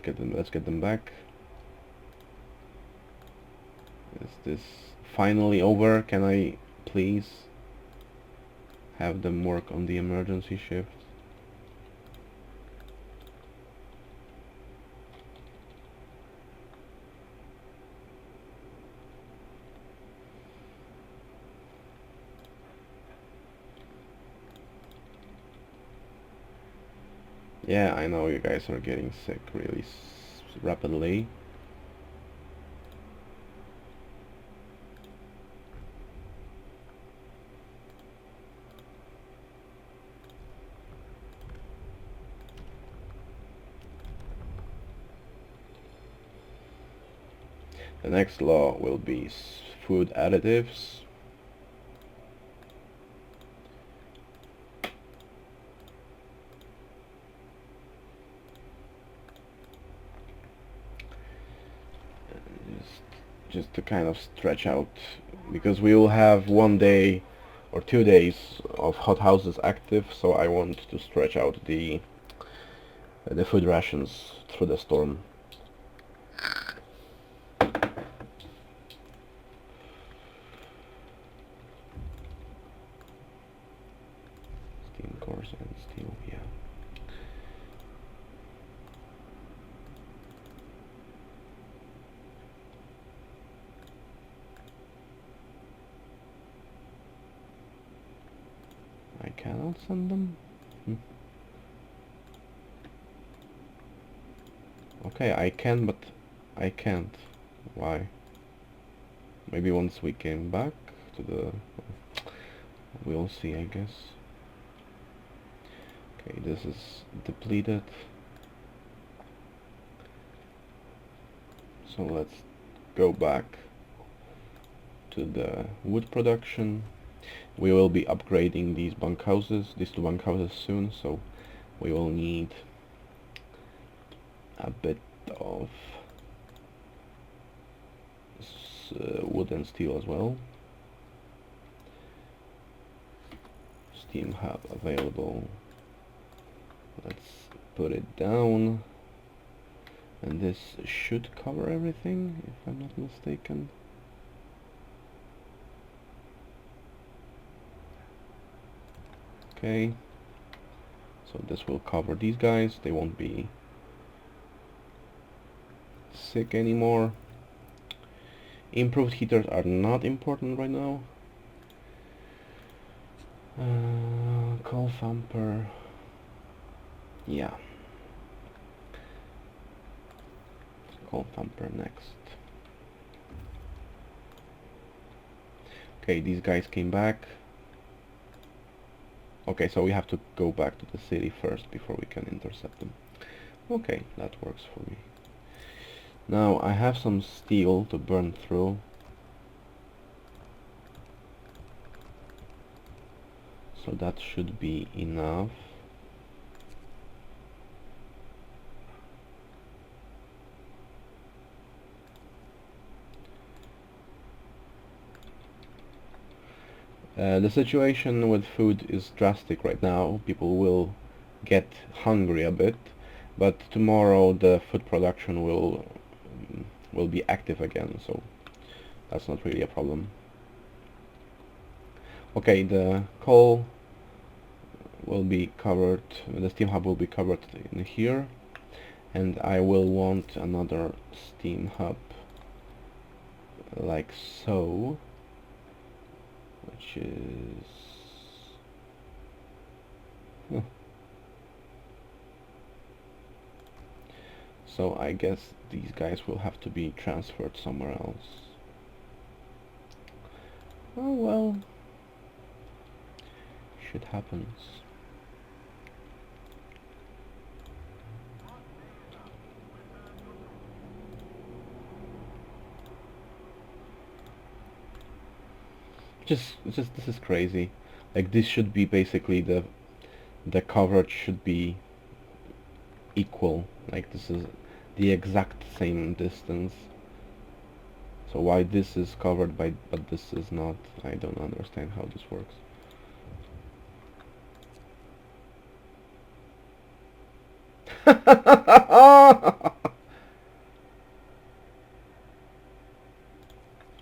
get them back. Is this finally over? Can I please have them work on the emergency shift? Yeah, I know you guys are getting sick really rapidly. The next law will be food additives. Just to kind of stretch out, because we will have 1 day or 2 days of hothouses active, so I want to stretch out the food rations through the storm. Steam cores and steel, yeah. I cannot send them? Okay, I can, but I can't. Why? Maybe once we came back to the... We'll see, I guess. Okay, this is depleted. So let's go back to the wood production. We will be upgrading these bunkhouses, these 2 bunkhouses soon, so we will need a bit of wood and steel as well. Steam hub available. Let's put it down, and this should cover everything, if I'm not mistaken. Okay, so this will cover these guys, they won't be sick anymore. Improved heaters are not important right now. Coal thumper, yeah. Coal thumper next. Okay, these guys came back. Okay, so we have to go back to the city first before we can intercept them. Okay, that works for me. Now I have some steel to burn through. So that should be enough. The situation with food is drastic right now. People will get hungry a bit, but tomorrow the food production will be active again, so that's not really a problem. Okay, the coal will be covered, the steam hub will be covered in here, and I will want another steam hub like so, which is so I guess these guys will have to be transferred somewhere else. Oh well, shit happens. Just this is crazy. Like, this should be basically the coverage should be equal. Like, this is the exact same distance. So why this is covered by but this is not? I don't understand how this works.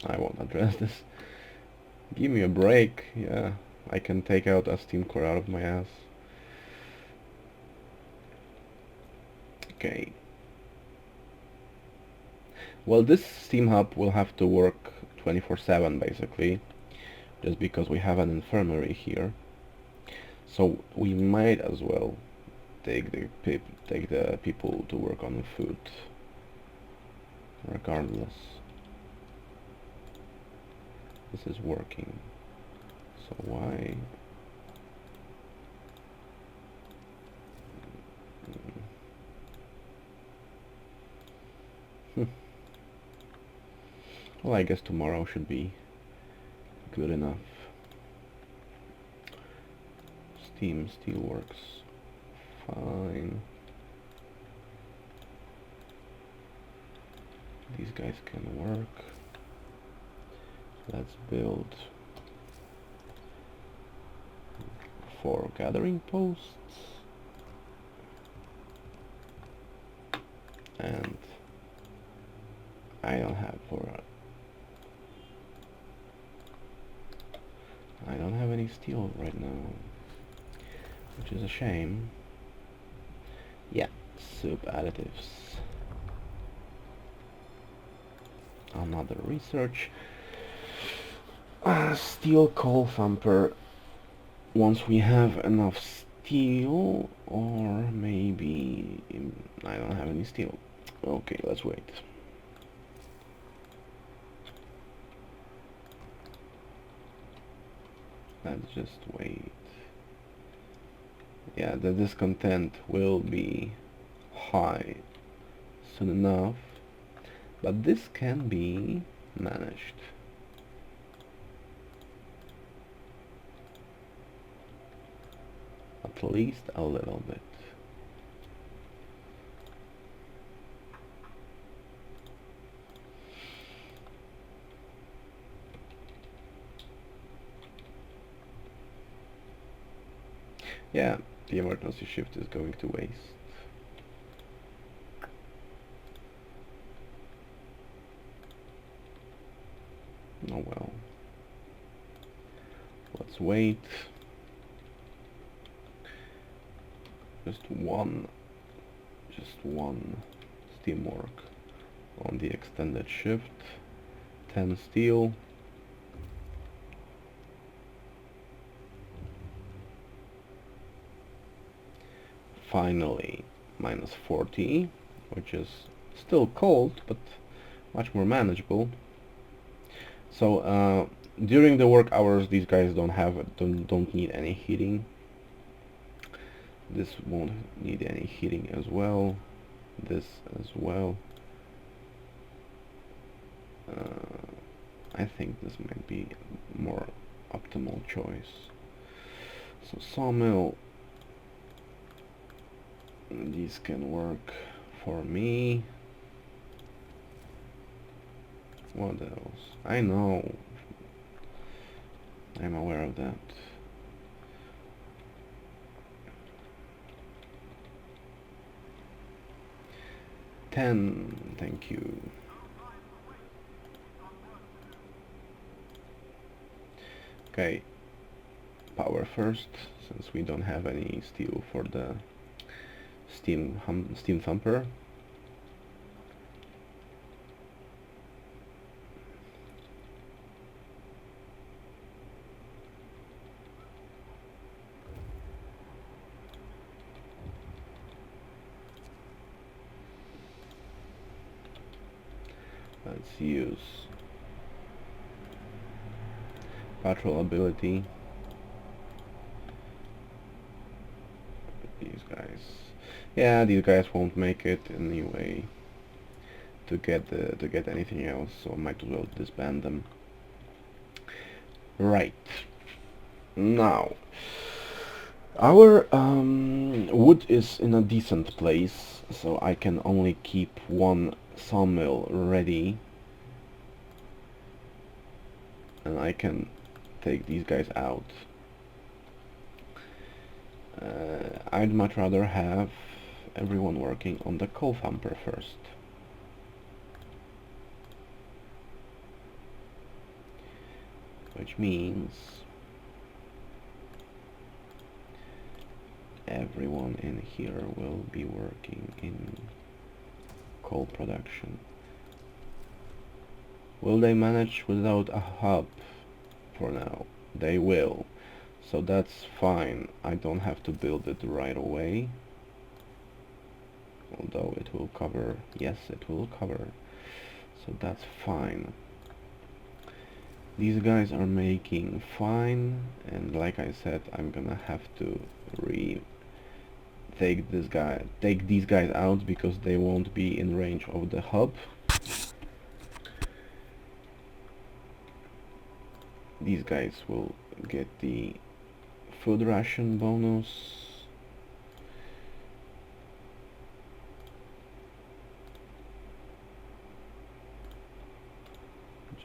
I won't address this. Give me a break. Yeah, I can take out a steam core out of my ass. Okay. Well, this steam hub will have to work 24/7 basically, just because we have an infirmary here. So we might as well take the people to work on the food, regardless. This is working. So why? Well, I guess tomorrow should be good enough. Steam still works fine. These guys can work. Let's build 4 gathering posts. And I don't have I don't have any steel right now, which is a shame. Yeah, soup additives. Another research. Steel coal thumper. Once we have enough steel, or maybe I don't have any steel. Okay, let's wait. Let's just wait. Yeah, the discontent will be high soon enough, but this can be managed. At least a little bit. Yeah, the emergency shift is going to waste. Oh well. Let's wait. Just one steam work on the extended shift. 10 steel. Finally, minus 40, which is still cold, but much more manageable. So during the work hours, these guys don't need any heating. This won't need any heating as well. This as well. I think this might be a more optimal choice. So Sawmill, these can work for me. What else? I know. I'm aware of that. Ten, thank you. Okay. power first, since we don't have any steel for the steam thumper. Let's use patrol ability. These guys, yeah, these guys won't make it anyway to get anything else, so I might as well disband them. Right. Now, our wood is in a decent place, so I can only keep one sawmill ready, and I can take these guys out. I'd much rather have everyone working on the coal thumper first. Which means everyone in here will be working in coal production. Will they manage without a hub? For now, they will. So that's fine. I don't have to build it right away. Although it will cover, yes, it will cover. So that's fine. These guys are making fine, and like I said, I'm gonna have to take these guys out because they won't be in range of the hub. These guys will get the food ration bonus.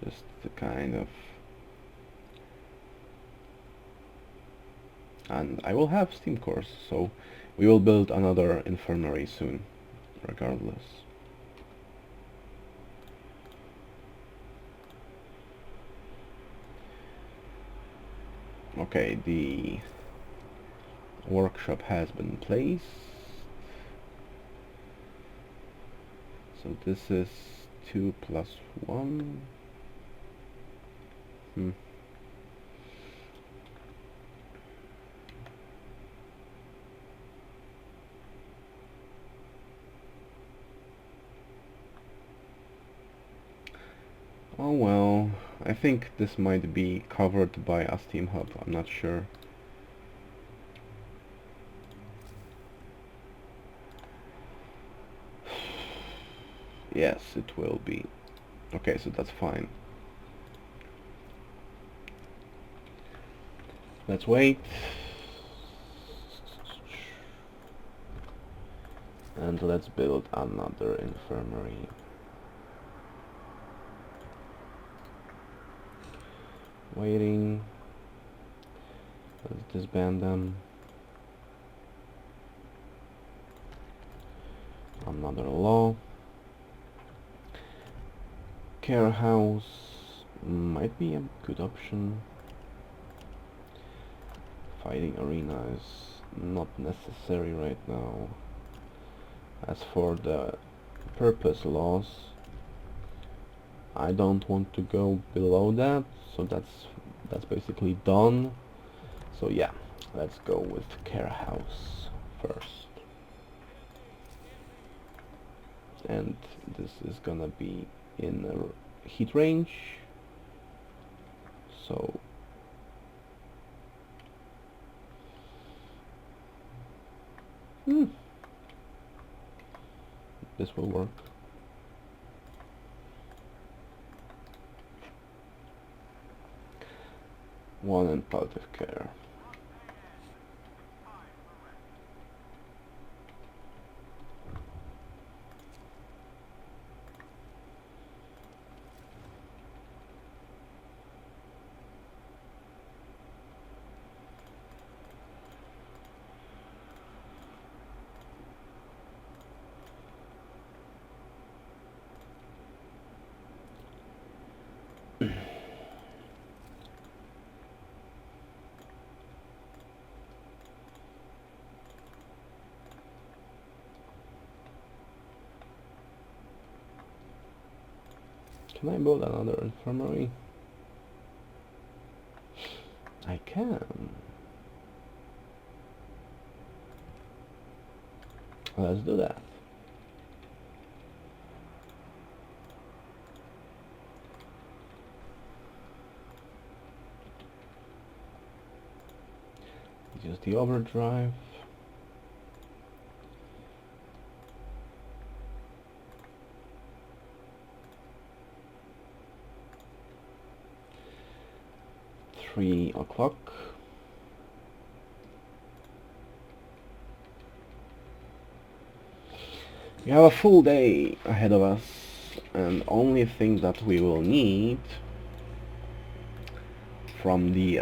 Just to kind of, and I will have steam cores, so we will build another infirmary soon, regardless. Okay, the workshop has been placed. So this is 2 plus 1. Oh well, I think this might be covered by a steam hub, I'm not sure. Yes, it will be. Okay, so that's fine. Let's wait. And let's build another infirmary. Waiting. Let's disband them. Another law. Care house might be a good option. Fighting arena is not necessary right now. As for the purpose laws, I don't want to go below that, so that's basically done. So yeah, let's go with care house first. And this is gonna be in a heat range, so this will work. One in palliative care. Can I build another infirmary? I can. Let's do that. Use the overdrive. Three o'clock. We have a full day ahead of us, and only thing that we will need from the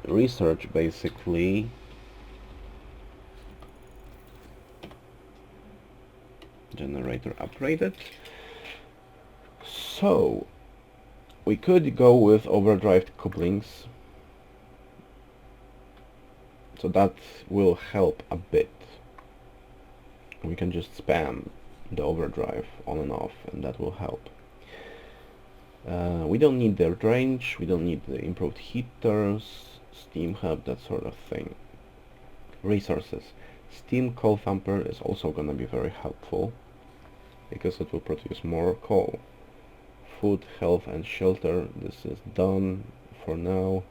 research, basically, generator upgraded. So we could go with overdrive couplings, so that will help a bit. We can just spam the overdrive on and off, and that will help. We don't need the range, we don't need the improved heaters, steam hub, that sort of thing. Resources. Steam coal thumper is also gonna be very helpful because it will produce more coal. Food, health and shelter, this is done for now,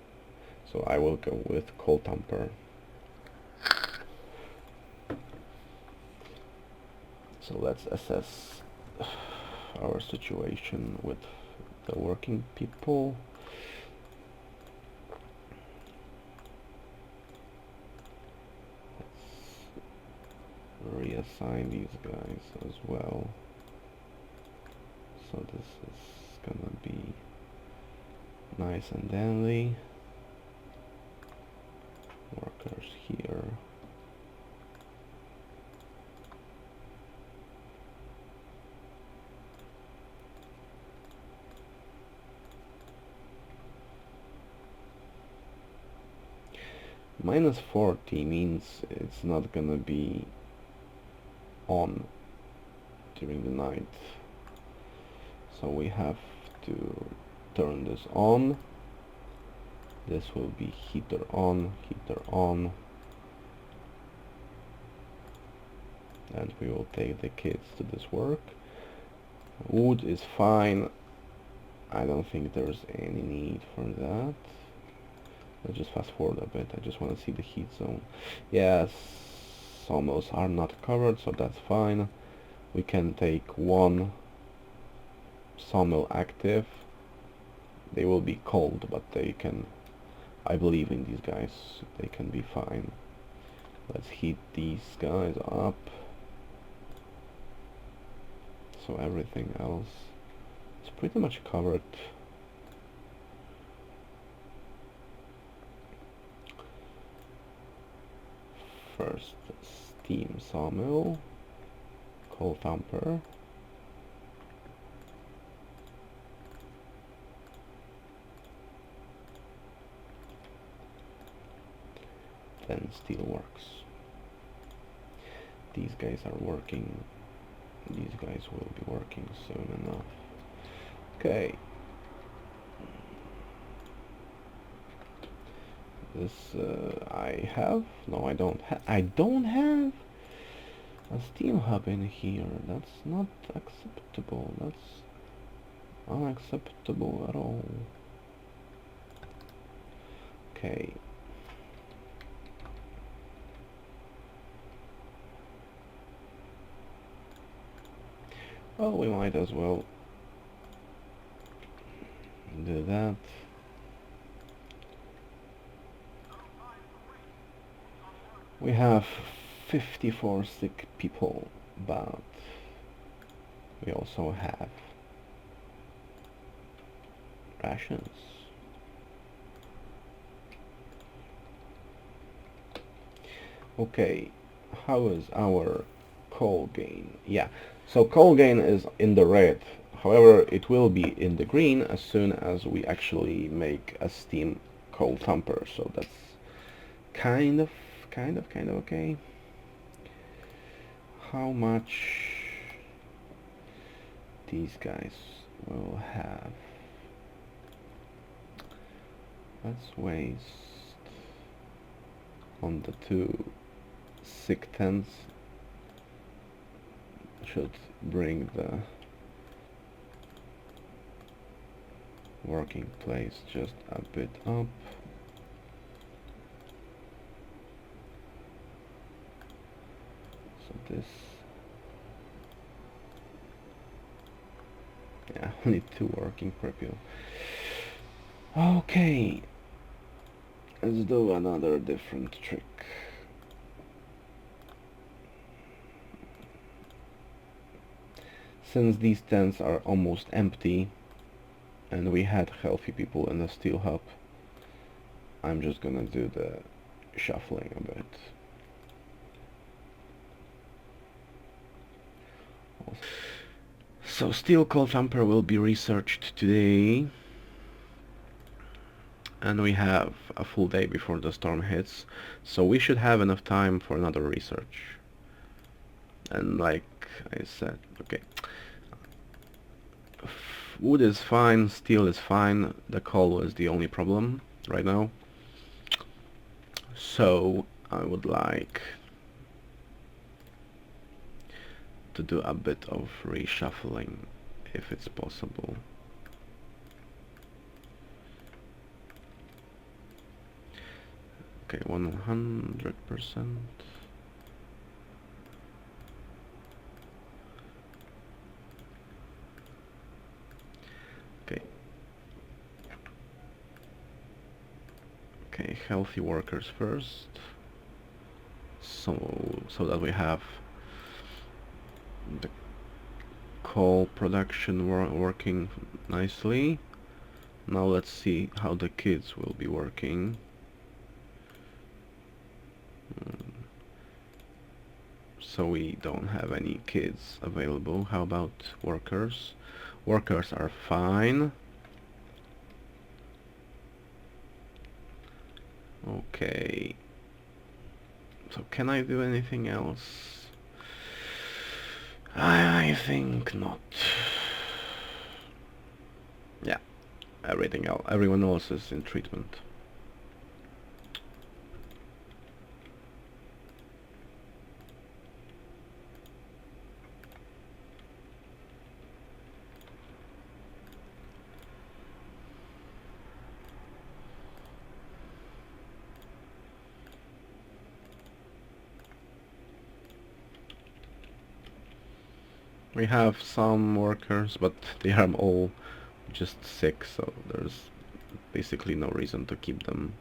so I will go with coal thumper. So let's assess our situation with the working people. Let's reassign these guys as well. So this is gonna be nice and dandy. Workers here. Minus 40 means it's not gonna be on during the night, so we have to turn this on. This will be heater on, and we will take the kids to this work. Wood is fine. I don't think there's any need for that. Let's just fast forward a bit. I just want to see the heat zone. Yes, sawmills are not covered, so that's fine. We can take one sawmill active. They will be cold, but they can, I believe in these guys, they can be fine. Let's heat these guys up. So everything else is pretty much covered. First, steam sawmill, coal thumper, then steelworks. These guys are working. These guys will be working soon enough. Okay. This I have? No, I don't have. I don't have a steam hub in here. That's not acceptable. That's unacceptable at all. Okay. Well, we might as well do that. We have 54 sick people, but we also have rations. Okay, how is our coal gain? Yeah, so coal gain is in the red. However, it will be in the green as soon as we actually make a steam coal thumper. So that's kind of okay. How much these guys we'll have, let's waste on the two sick tents. Should bring the working place just a bit up. So this, yeah, only two working per people. Okay, let's do another different trick. Since these tents are almost empty and we had healthy people in the steel hub, I'm just gonna do the shuffling a bit. So steel coal thumper will be researched today, and we have a full day before the storm hits, so we should have enough time for another research. And like I said, okay, wood is fine, steel is fine, the coal is the only problem right now. So I would like to do a bit of reshuffling if it's possible. Okay, 100%. Okay. Okay, healthy workers first. So that we have the coal production working nicely. Now let's see how the kids will be working. So we don't have any kids available. How about workers? Workers are fine. Okay. So can I do anything else? I think not. Yeah, everyone else is in treatment. We have some workers, but they are all just sick, so there's basically no reason to keep them.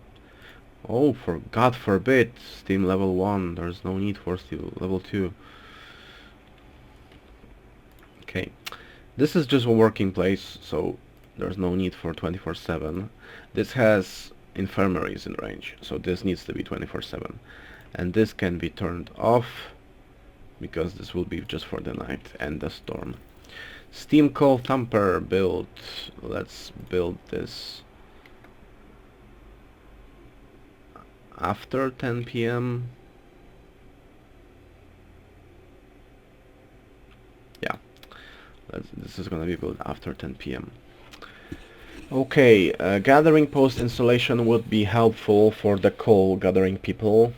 Oh, for God forbid, Steam level 1, there's no need for Steam level 2. Okay, this is just a working place, so there's no need for 24/7. This has infirmaries in range, so this needs to be 24/7. And this can be turned off, because this will be just for the night and the storm. Steam coal thumper build. Let's build this after 10 p.m. Yeah, this is gonna be built after 10 p.m. Okay, gathering post installation would be helpful for the coal gathering people.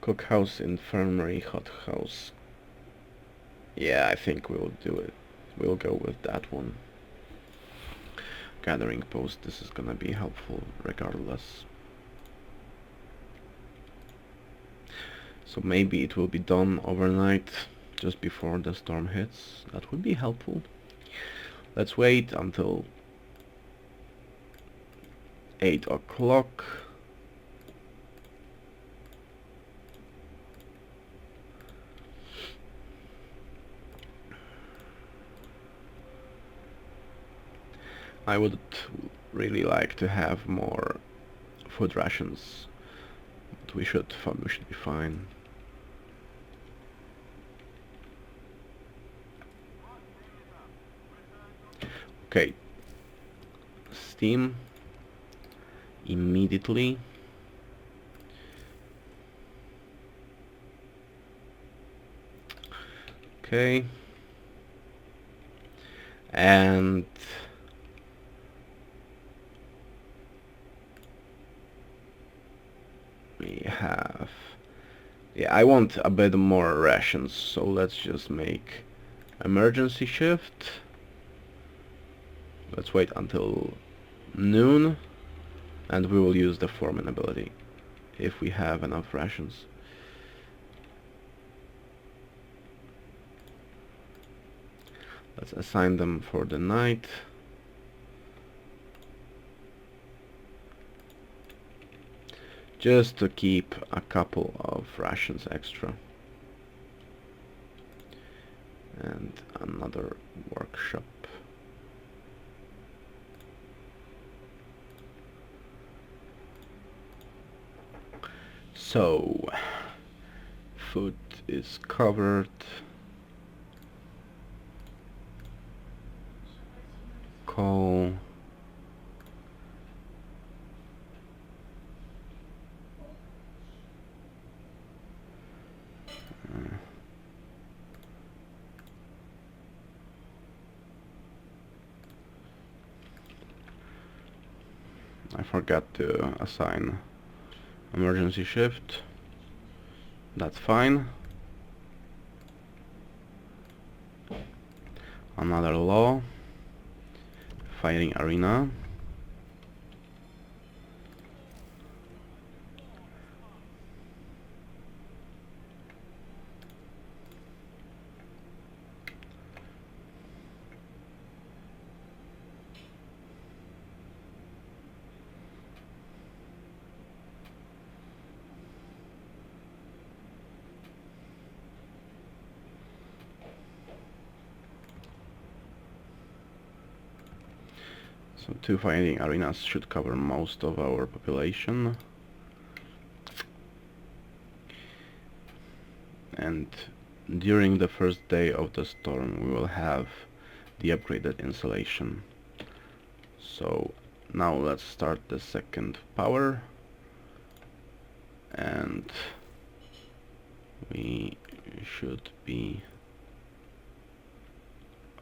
Cookhouse, infirmary, hothouse. Yeah, I think we'll do it. We'll go with that one. Gathering post, this is gonna be helpful regardless. So maybe it will be done overnight, just before the storm hits. That would be helpful. Let's wait until 8 o'clock. I would really like to have more food rations, but we should be fine. Okay, steam immediately. Okay, And we have... Yeah, I want a bit more rations, so let's just make emergency shift. Let's wait until noon, and we will use the foreman ability if we have enough rations. Let's assign them for the night. Just to keep a couple of rations extra. And another workshop. So, food is covered. Coal. I forgot to assign emergency shift. That's fine. Another law. Fighting arena. So 2 fighting arenas should cover most of our population. And during the first day of the storm we will have the upgraded installation. So now let's start the second power, and we should be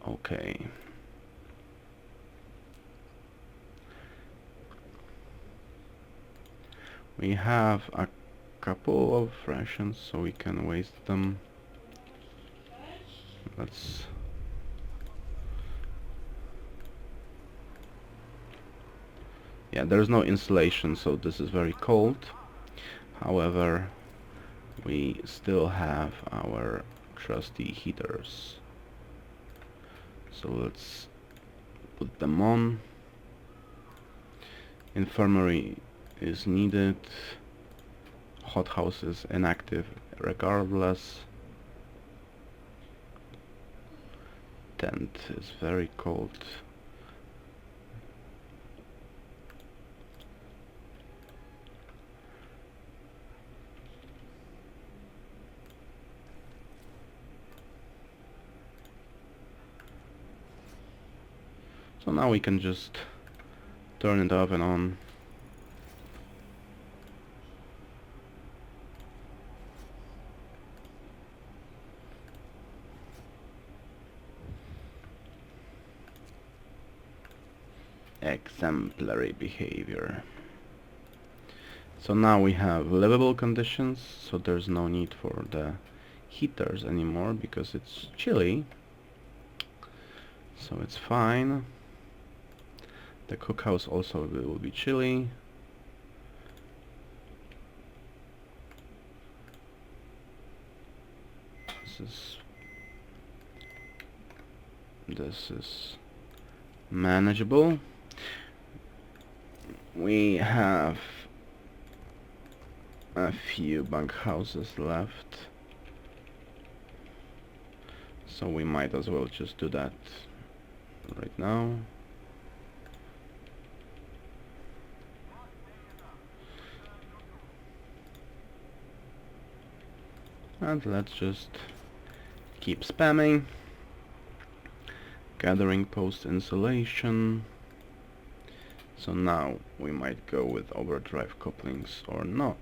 okay. We have a couple of rations, so we can waste them. Let's... Yeah, there's no insulation, so this is very cold. However, we still have our trusty heaters. So let's put them on. Infirmary is needed. Hothouse is inactive regardless. Tent is very cold. So now we can just turn it off and on. Exemplary behavior. So now we have livable conditions, so there's no need for the heaters anymore because it's chilly. So it's fine. The cookhouse also will be chilly. This is manageable. We have a few bunkhouses left, so we might as well just do that right now. And let's just keep spamming. Gathering post insulation. So now we might go with overdrive couplings or not.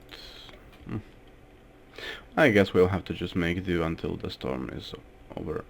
I guess we'll have to just make do until the storm is over.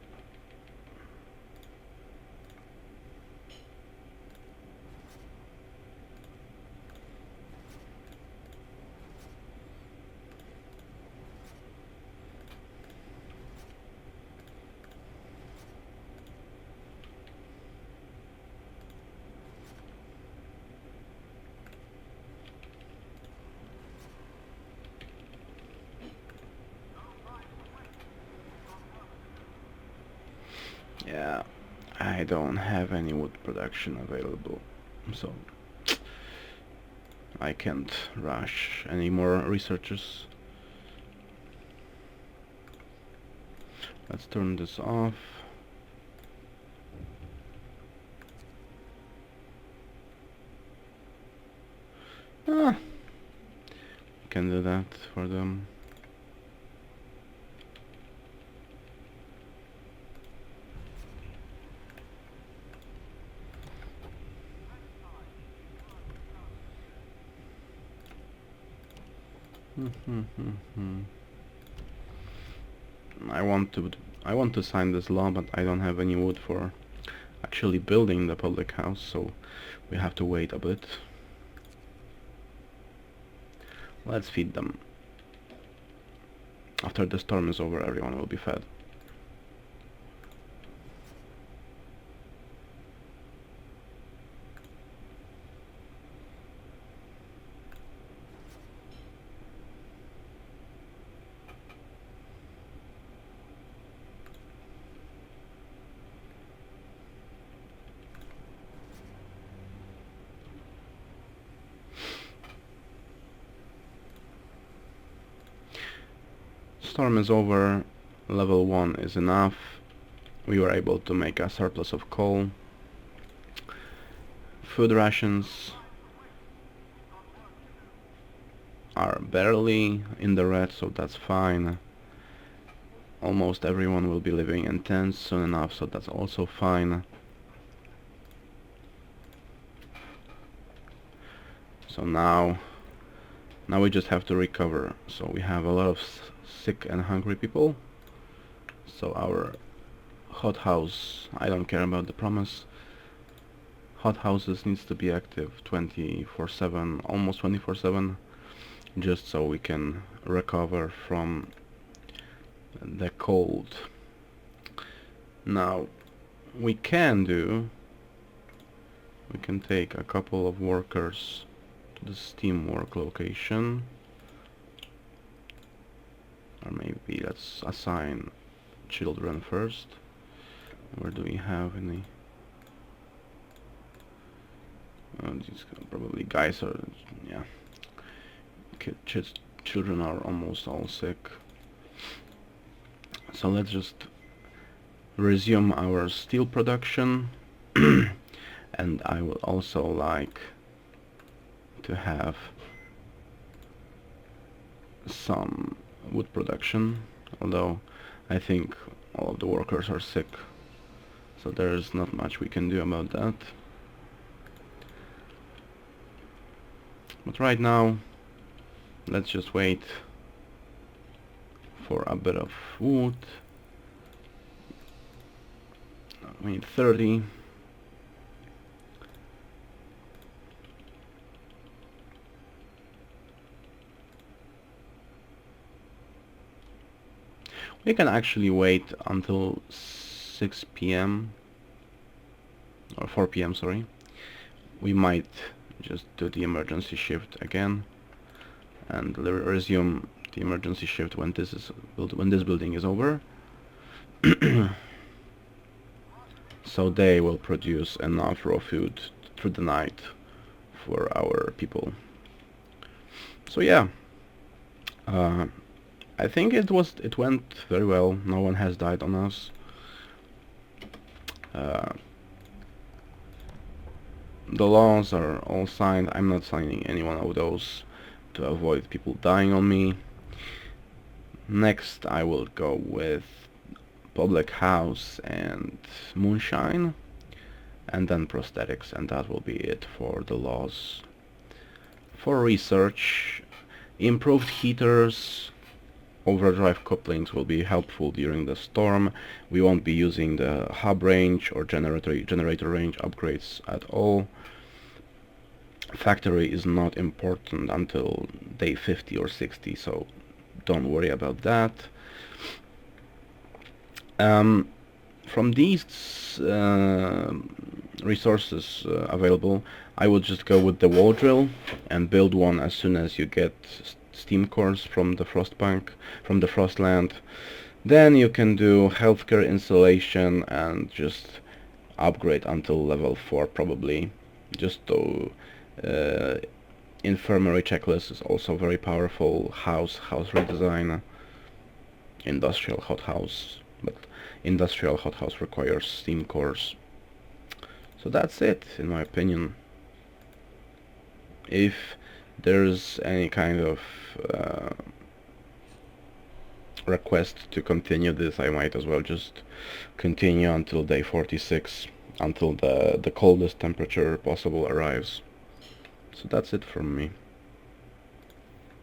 I don't have any wood production available, so I can't rush any more researchers. Let's turn this off. Can do that for them. I want to sign this law, but I don't have any wood for actually building the public house, so we have to wait a bit. Let's feed them. After the storm is over, everyone will be fed. Storm is over, level 1 is enough. We were able to make a surplus of coal. Food rations are barely in the red, so that's fine. Almost everyone will be living in tents soon enough, so that's also fine. So now we just have to recover. So we have a lot of sick and hungry people. So our hothouse, I don't care about the promise. Hothouses needs to be active 24/7, almost 24/7, just so we can recover from the cold. Now we can take a couple of workers to the steamwork location, or maybe let's assign children first. Where do we have any? These probably guys are, yeah. Children are almost all sick. So let's just resume our steel production. And I would also like to have some wood production, although I think all of the workers are sick, so there's not much we can do about that. But right now, let's just wait for a bit of wood. We need 30. We can actually wait until 6 p.m. or 4 p.m. sorry. We might just do the emergency shift again and resume the emergency shift when this building is over. So they will produce enough raw food through the night for our people. So yeah, I think it went very well. No one has died on us. The laws are all signed. I'm not signing any one of those to avoid people dying on me. Next I will go with public house and moonshine, and then prosthetics, and that will be it for the laws. For research, improved heaters, overdrive couplings will be helpful during the storm. We won't be using the hub range or generator range upgrades at all. Factory is not important until day 50 or 60, so don't worry about that. From these resources available, I would just go with the wall drill and build one as soon as you get steam cores from the Frostpunk, from the Frostland. Then you can do healthcare installation and just upgrade until level 4 probably, just to infirmary checklist is also very powerful. House redesign, industrial hothouse, but industrial hothouse requires steam cores. So that's it, in my opinion. If there's any kind of request to continue this, I might as well just continue until day 46, until the coldest temperature possible arrives. So that's it from me.